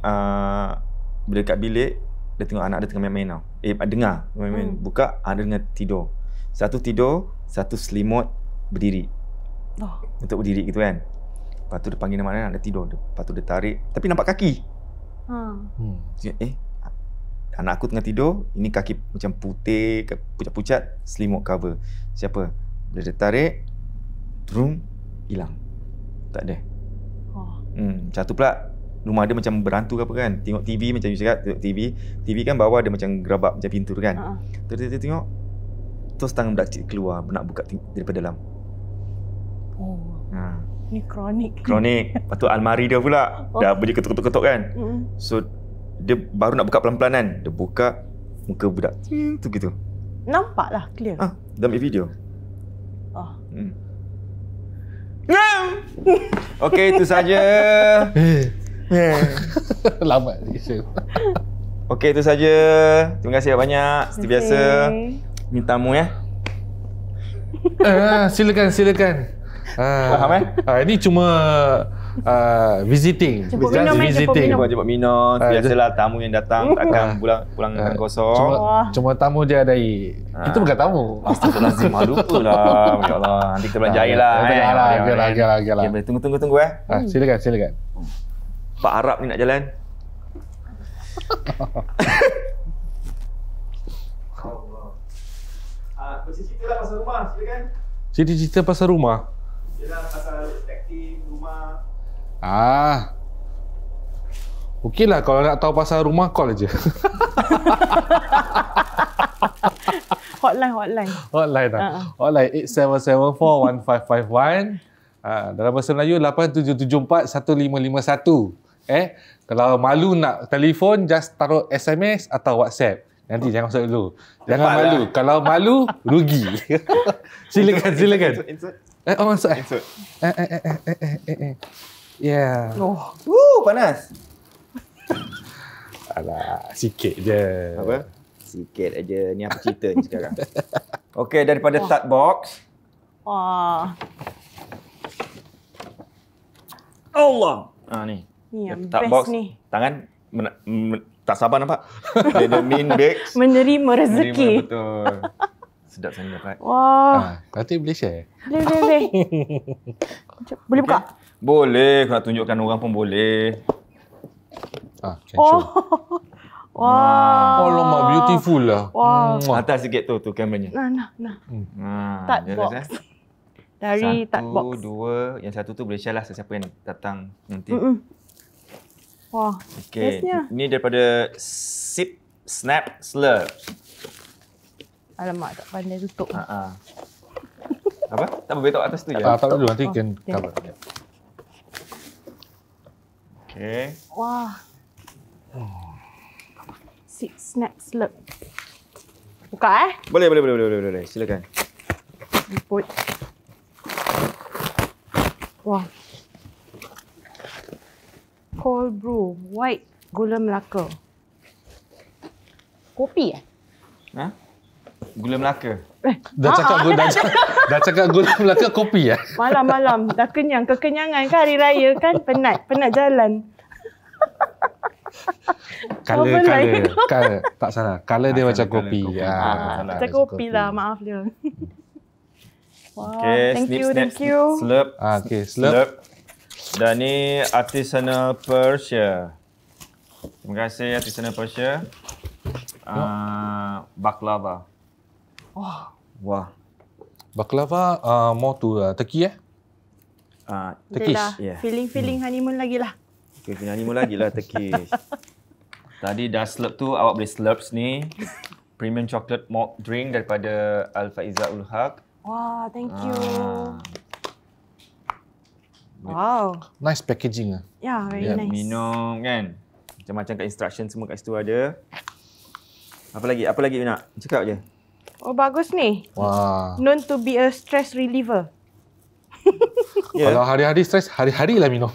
bila kat bilik dia tengok anak dia tengah main-main tau. Dengar main-main. Buka, dia tengah tidur. Satu tidur, satu selimut berdiri. Untuk berdiri gitu kan. Lepas tu dia panggil nama anak dia tidur. Lepas tu dia tarik, tapi nampak kaki. Anak aku tengah tidur, ini kaki macam putih, pucat-pucat, selimut cover. Siapa? Bila dia tarik, hilang. Tak ada. Macam tu pula, rumah dia macam berhantu ke apa kan. Tengok TV macam you cakap, tengok TV kan bawah dia macam gerabak macam pintu tu kan. Terus dia tengok, terus tangan budak kecil keluar nak buka daripada dalam. Ni kronik. Lepas tu almari dia pula dah bunyi ketuk-ketuk kan. So dia baru nak buka pelan-pelan kan. Dia buka, muka budak tu gitu. Nampak lah clear. Dalam video. Okey, itu saja. Lambat sikit. Okey, itu saja. Terima kasih banyak. Seperti biasa, minta tamu ya. Silakan. Faham Ini cuma visiting. Jemput minum. Jemput minum. Biasalah tamu yang datang takkan pulang dengan kosong. Cuma tamu je ada. Itu bukan tamu. Astagfirullahalazim, lupa lah. Ya Allah, nanti kita belanjai lah. Okey, Tunggu silakan. Pak Arab ni nak jalan. Cerita lah pasal rumah, silakan. Cerita pasal rumah. Yelah, pasal detektif rumah. Okey lah, kalau nak tahu pasal rumah, call je. Hotline. Hotline 87741551. Dalam bahasa Melayu 87741551. Kalau malu nak telefon, just taruh SMS atau WhatsApp. Nanti jangan masuk dulu. Jangan malu. Kalau malu, rugi. Silakan. Masuk. Ya. Panas. Alah, sikit je. Apa? Sikit aja. Ni apa cerita ni sekarang? Okey, daripada Tart Box. Wah. Allah. Ni. Ni yang Tart best Box. ni. Tangan tak sabar nampak. Dia the main bakes. Menerima rezeki. Betul. Sedap sangat dapat. Wah. Nanti boleh share. Boleh. Boleh buka? Boleh. Kau nak tunjukkan orang pun boleh. Can show. Wah. Oh, lama beautiful lah. Wah. Atas sikit tu kameranya. Nah. Tart Box. Dari Tart Box. 1, 2. Yang satu tu boleh share lah sesiapa yang datang nanti. Wah. Okey. Bestnya. Ini daripada Sip Snap Slurp. Alamak, tak pandai tutup. Apa? Tak boleh tahu atas tu je. Tak dulu, nanti can cover. Okey. Wah. Sip Snap Slurp. Buka Boleh. Silakan. Liput. Wah. Cold brew, white gula Melaka. Kopi Gula Melaka. Dah cakap gula Melaka kopi ya. Malam-malam dah kenyang, kekenyangan kan hari raya kan, penat jalan. Color. Tak salah. Color dia macam kopi. Macam kopi lah, maaf dia. Wow, Okay, thank you. Slurp. Okay, slurp. Dan ni artisanal Persia. Terima kasih artisanal Persia. Baklava. Wah. Baklava more to Turkey Turkish. Yeah. Feeling honeymoon lagi lah. Okay, honeymoon lagi lah Turkish. Tadi dah slurp tu, awak boleh slurps ni. Premium chocolate malt drink daripada Al-Faiza Ul Haq. Wah, thank you. Wow. Nice packaging Yeah, very nice. Minum kan. Macam-macam kat instruction semua kat situ ada. Apa lagi nak? Cakap je. Oh, bagus ni. Wah. Known to be a stress reliever. Kalau hari-hari stres, hari-hari lah minum.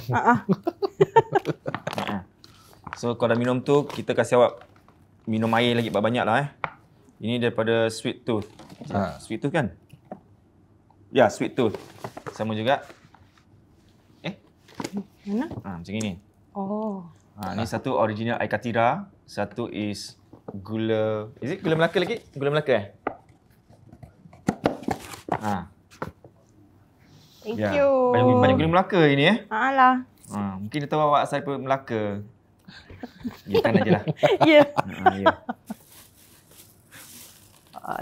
So kalau dah minum tu, kita kasih awak minum air lagi banyak lah Ini daripada Sweet Tooth. Sweet Tooth kan? Ya, Sweet Tooth. Sama juga. Mana? Macam ini. Oh. Ni satu original air katira. Satu is gula. Is it gula Melaka lagi? Gula Melaka Thank you. Banyak gula Melaka ini Alah. Mungkin dia tahu awak asal daripada Melaka. Ya, kan aje lah. Ya.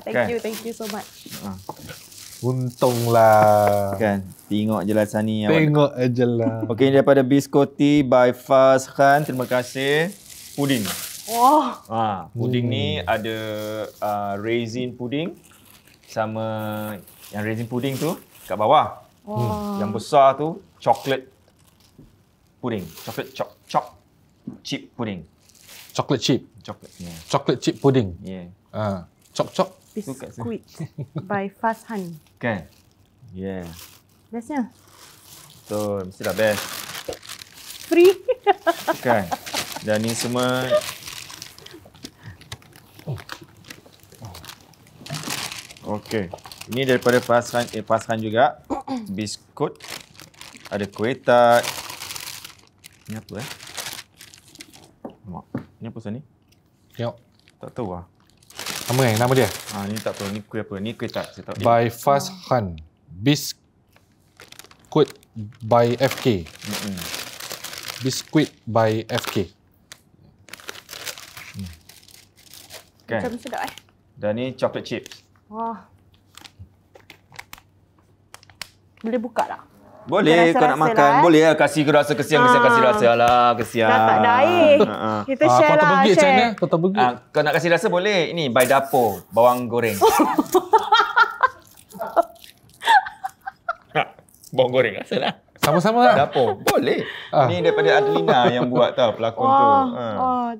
Ya. Thank you so much. Untunglah. Kan, tengok je lah Sani. Tengok aja lah. Okey, daripada Biscotti by Faz Khan. Terima kasih. Puding. Wah. Puding ni ada raisin puding sama yang raisin puding tu kat bawah. Yang besar tu chocolate puding. Chocolate chip puding. Chocolate chip. Yeah. Chocolate chip pudding. Yeah. Chok. Biscuit by Fazhan. Kan? Yeah. Bestnya. Betul, mesti dah best. Free. Kan? Dan ni semua okey. Ini daripada Fazhan juga. Biskut. Ada kuih tart. Ni apa Ni apa ni? Tengok. Tak tahu lah. Nama dia? Ni tak tahu. Ni kuih apa? Ni kuih tart. Saya tahu. By Fazhan. Biscuit by FK. Biscuit by FK. Kan? Macam sedap Dan ni chocolate chips. Wah. Boleh buka tak? Boleh, kau nak makan. Boleh lah, kasih rasa kesian. Kasih rasa lah, kesian. Dah tak ada air. Kita share lah. Kota Bukit. Kau nak kasih rasa boleh. Ini, by Dapo. Bawang goreng. Bawang goreng rasa lah. Sama-sama lah. Dapo. Boleh. Ni daripada Adelina yang buat tau, pelakon tu.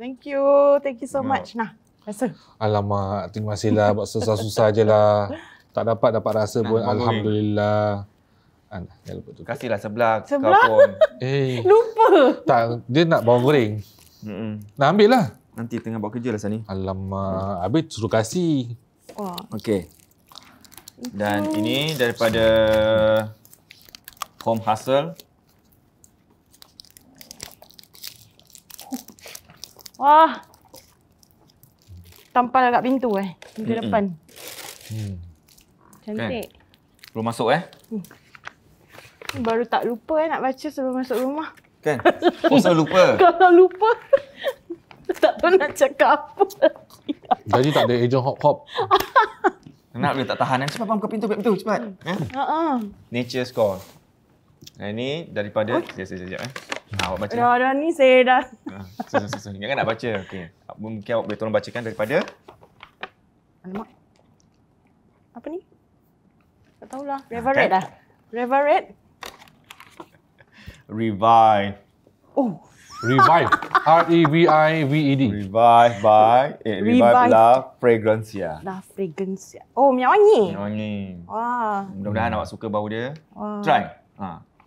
Thank you. Thank you so much. Nah, rasa. Alamak, terima kasih lah. Buat susah-susah je lah. Tak dapat rasa pun. Alhamdulillah. Kasihlah sebelah kau Sebelah? pun. Lupa. Tak, dia nak bawang goreng. Nak ambil lah. Nanti tengah buat kerja lah Sani. Alamak, habis suruh kasih. Wah. Okey. Dan ini daripada Home Hustle. Wah. Tampal kat pintu pintu depan. Cantik. Belum masuk Baru tak lupa nak baca sebelum masuk rumah. Kan? Oh, selalu lupa. Kalau lupa, tak tahu nak cakap apa. Jadi tak ada agent hop-hop. Kenapa dia tak tahan? Cepat buka pintu, cepat. Nature Score. Ini daripada... Sekejap. Awak baca. Dah ni saya dah. Susah. Ingatkan nak baca. Okey. Mungkin awak boleh tolong bacakan daripada... Alamak. Apa ni? Tak tahulah. Reverend dah. Reverend. Revive. Oh. Revive. R-E-V-I-V-E-D. Revive La Fragrantia. La Fragrantia. Oh, minyak wangi. Minyak wangi. Wah. Mudah-mudahan awak suka bau dia. Wah. Try.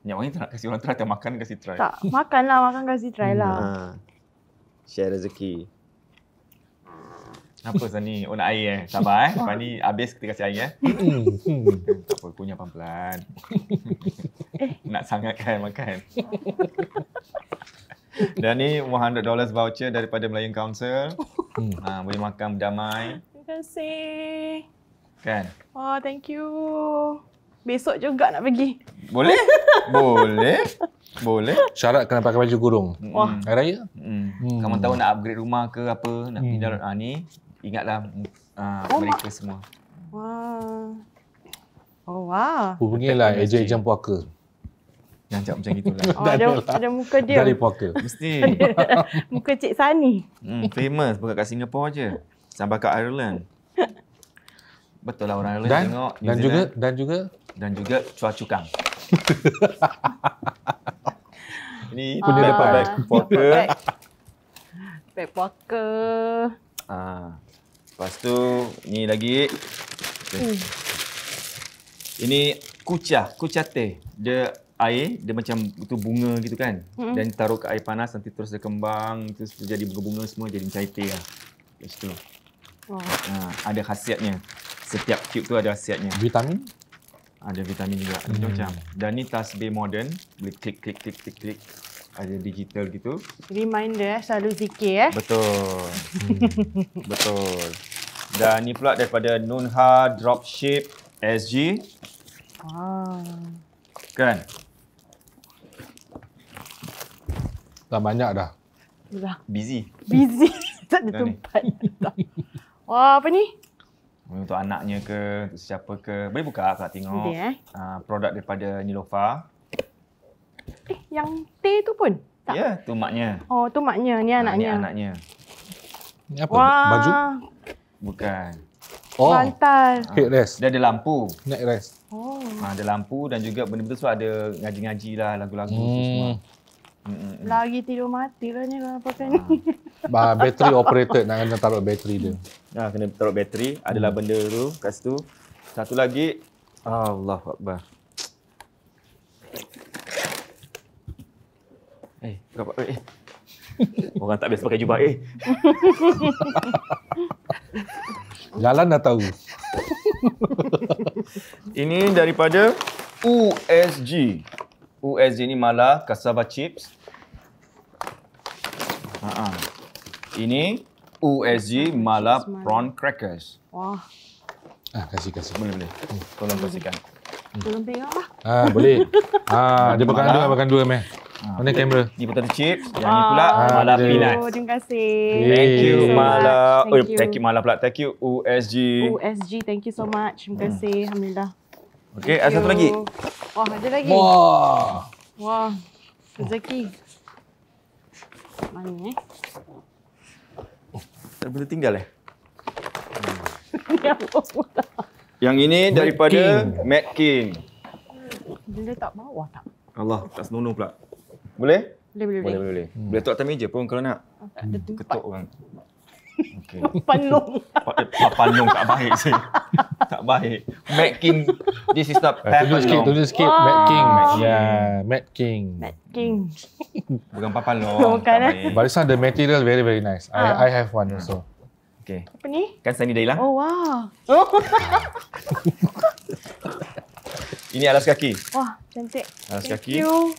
Minyak wangi tak nak kasih orang try atau makan kasih try. Tak, makan kasih try lah. Share rezeki. Apa Sani? Oh nak air Sabar Lepas ni habis kita kasih air Tak apa, kunyah pelan-pelan. Nak sangat kan makan. Dan ni $100 voucher daripada Melayan Council. Boleh makan berdamai. Terima kasih. Kan? Oh, thank you. Besok juga nak pergi. Boleh? Boleh. Syarat kena pakai baju kurung. Wah. Hari raya? Kamu tahu nak upgrade rumah ke apa, nak pindah ni, ingatlah mereka semua. Wah. Oh, wah. Hubungilah ejen-ejen puaka. Jangan cakap macam itulah. Oh, ada muka dia. Dari puaka. Mesti. Muka Cik Sani. Famous bukan kat Singapore je. Sampai kat Ireland. Betul lah orang Ireland tengok New Zealand. Dan juga Chua Chu Kang. Ini punya depan bag poker. Bag poker. Lepas tu ni lagi. Okay. Ini kucah teh. Dia air, dia macam itu bunga gitu kan. Dan taruh ke air panas nanti terus dia kembang, terus jadi bunga-bunga semua jadi macam air teh lah. Macam tu. Ada khasiatnya. Setiap cube tu ada khasiatnya. vitamin? Ada vitamin juga. Ada macam. Dan ni tasbih modern. Boleh klik. Ada digital gitu. Reminder selalu zikir Betul. Betul. Dan ni pula daripada Nunha Dropship SG. Kan? Dah banyak dah. Busy. Tak ada tempat. Wah, apa ni? Untuk anaknya ke, untuk siapa ke. Boleh buka Kak tengok. Boleh Produk daripada Nilofa. Yang teh tu pun? Tak. Ya, tu maknya. Oh, tu maknya. Ni anaknya. Ni anaknya. Ni apa? Wah. Baju? Bukan. Oh, Bantal. headrest. Dia ada lampu. Neck rest. Oh. Ada lampu dan juga benda-benda tu ada ngaji-ngaji lah, lagu-lagu tu semua. Lagi tidur mati lah ni kalau pakai ni. Battery operated, nak kena taruh bateri dia. Kena taruh bateri. Adalah benda tu kat situ. Satu lagi. Allahu Akbar. Orang tak biasa pakai jubah. Jalan dah tahu. Ini daripada USG. USG ni malah cassava chips. Ini USG malah prawn crackers. Wah. Kasih. Boleh. Tolong kongsikan. Tolong tengok lah. Boleh. Dia makan dua meh. Mana kamera? Ni potato chips. Yang ni pula malah peanuts. Oh, terima kasih. Thank you malah. Thank you malah pula. Thank you USG. USG, thank you so much. Terima kasih. Alhamdulillah. Okey, ada satu lagi. Wah, ada lagi. Wah. Rezeki. Mana Tak boleh tinggal Yang ini daripada Mad King. Dia letak bawah tak? Allah, tak senonoh pula. Boleh? Boleh. Boleh letak atas meja pun kalau nak. Tak ada tempat. Ketuk orang. Okey. Panung. Panung tak baik sih. Tak baik. Matt King. This is not Papa Long. Tulis sikit. Matt King. Ya, Matt King. Matt King. Bukan Papa Long. Bukan, But this one, the material very, very nice. I have one also. Okay. Apa ni? Kan Sunny dah hilang? Oh, wow. Ini alas kaki. Wah, cantik. Alas Thank kaki. you.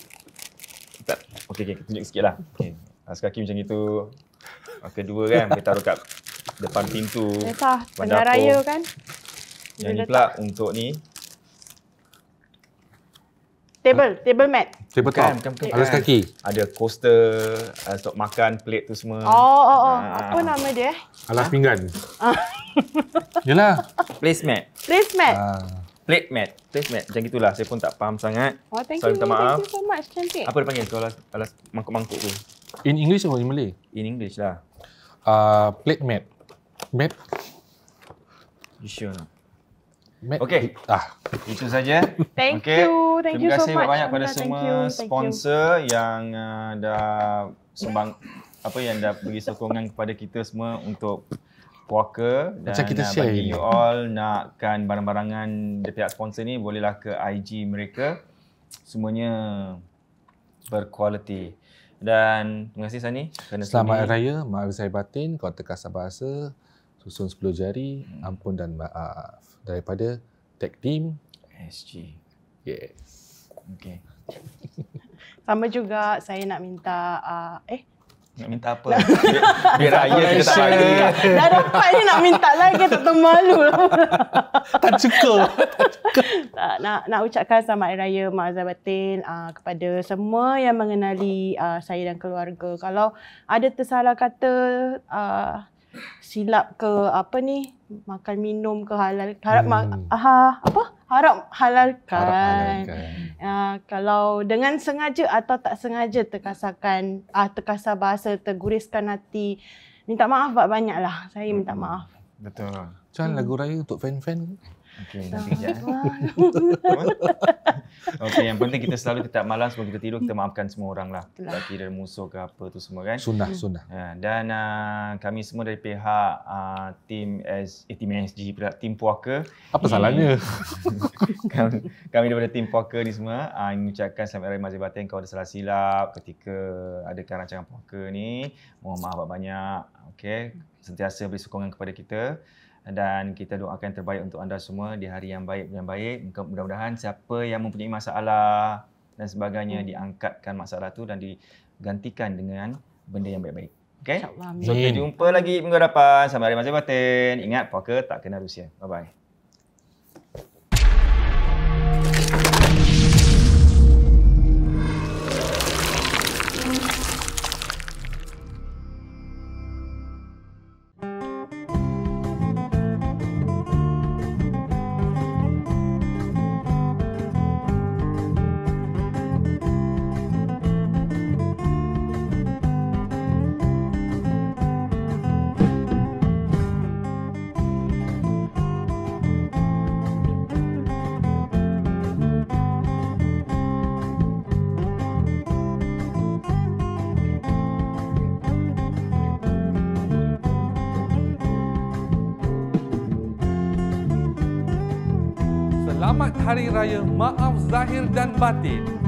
Okey, tunjuk sikit lah. Okay. Alas kaki macam itu. Kedua kan, kita taruh kat depan pintu. Biasa, depan tengah dapur. raya kan. Yang ni Dia pula untuk ni. Table mat. Tabletop. Bukan. Alas kaki. Ada coaster, untuk makan, plate tu semua. Oh. Apa nama dia? Alas pinggan. Yelah. Placemat. Placemat. Plate mat. Placemat. Macam itulah. Saya pun tak faham sangat. Oh, thank Saya you. minta maaf. Thank you so much. Cantik. Apa dia panggil tu alas mangkuk-mangkuk tu? In English or in Malay? In English lah. Plate mat. Mat. You sure? Mat. Okey. Itu saja. Thank Okey. you. Thank you Terima so kasih much, banyak kepada Amna. Thank semua you. Thank you. sponsor yang dah sumbang yang dah bagi sokongan kepada kita semua untuk puaka dan Macam kita share bagi ni. you all nakkan barang-barangan dari pihak sponsor ni, bolehlah ke IG mereka. Semuanya berkualiti. Dan terima kasih Sani kerana Selamat sudi. Raya, maaf saya batin, kota kasar-bahasa, susun 10 jari, ampun dan maaf. Daripada Tech Team SG. Yes. Okey. Sama juga saya nak minta Nak minta apa? Biar raya kita tak bagi. dah dapat ni nak minta lagi, tak tahu malu lah. Tak cukup. nak ucapkan selamat hari raya Mak Azhar Batin kepada semua yang mengenali saya dan keluarga. Kalau ada tersalah kata, silap ke makan minum ke halal, harap halalkan. Kalau dengan sengaja atau tak sengaja terkasar bahasa, terguriskan hati, minta maaf banyak-banyaklah. Saya minta maaf. Betul. Macam lagu raya untuk fan-fan. Okey, nanti kejap. Okey, yang penting kita selalu tetap malam sebelum kita tidur, kita maafkan semua orang lah. Tak kira musuh ke apa tu semua kan. Sunnah. Dan kami semua dari pihak tim SG pula, tim puaka. Apa salahnya? kami daripada tim puaka ni semua mengucapkan selamat hari Mazhar Batin. Kalau ada salah silap ketika adakan rancangan puaka ni, mohon maaf banyak. Okey, sentiasa beri sokongan kepada kita. Dan kita doakan terbaik untuk anda semua di hari yang baik. Mudah-mudahan siapa yang mempunyai masalah dan sebagainya diangkatkan masalah tu dan digantikan dengan benda yang baik-baik. Okay? InsyaAllah. So kita jumpa lagi minggu depan. Sampai hari Mazhar Batin. Ingat, puaka tak kena Rusia. Bye-bye. Selamat Hari Raya Maaf Zahir dan Batin.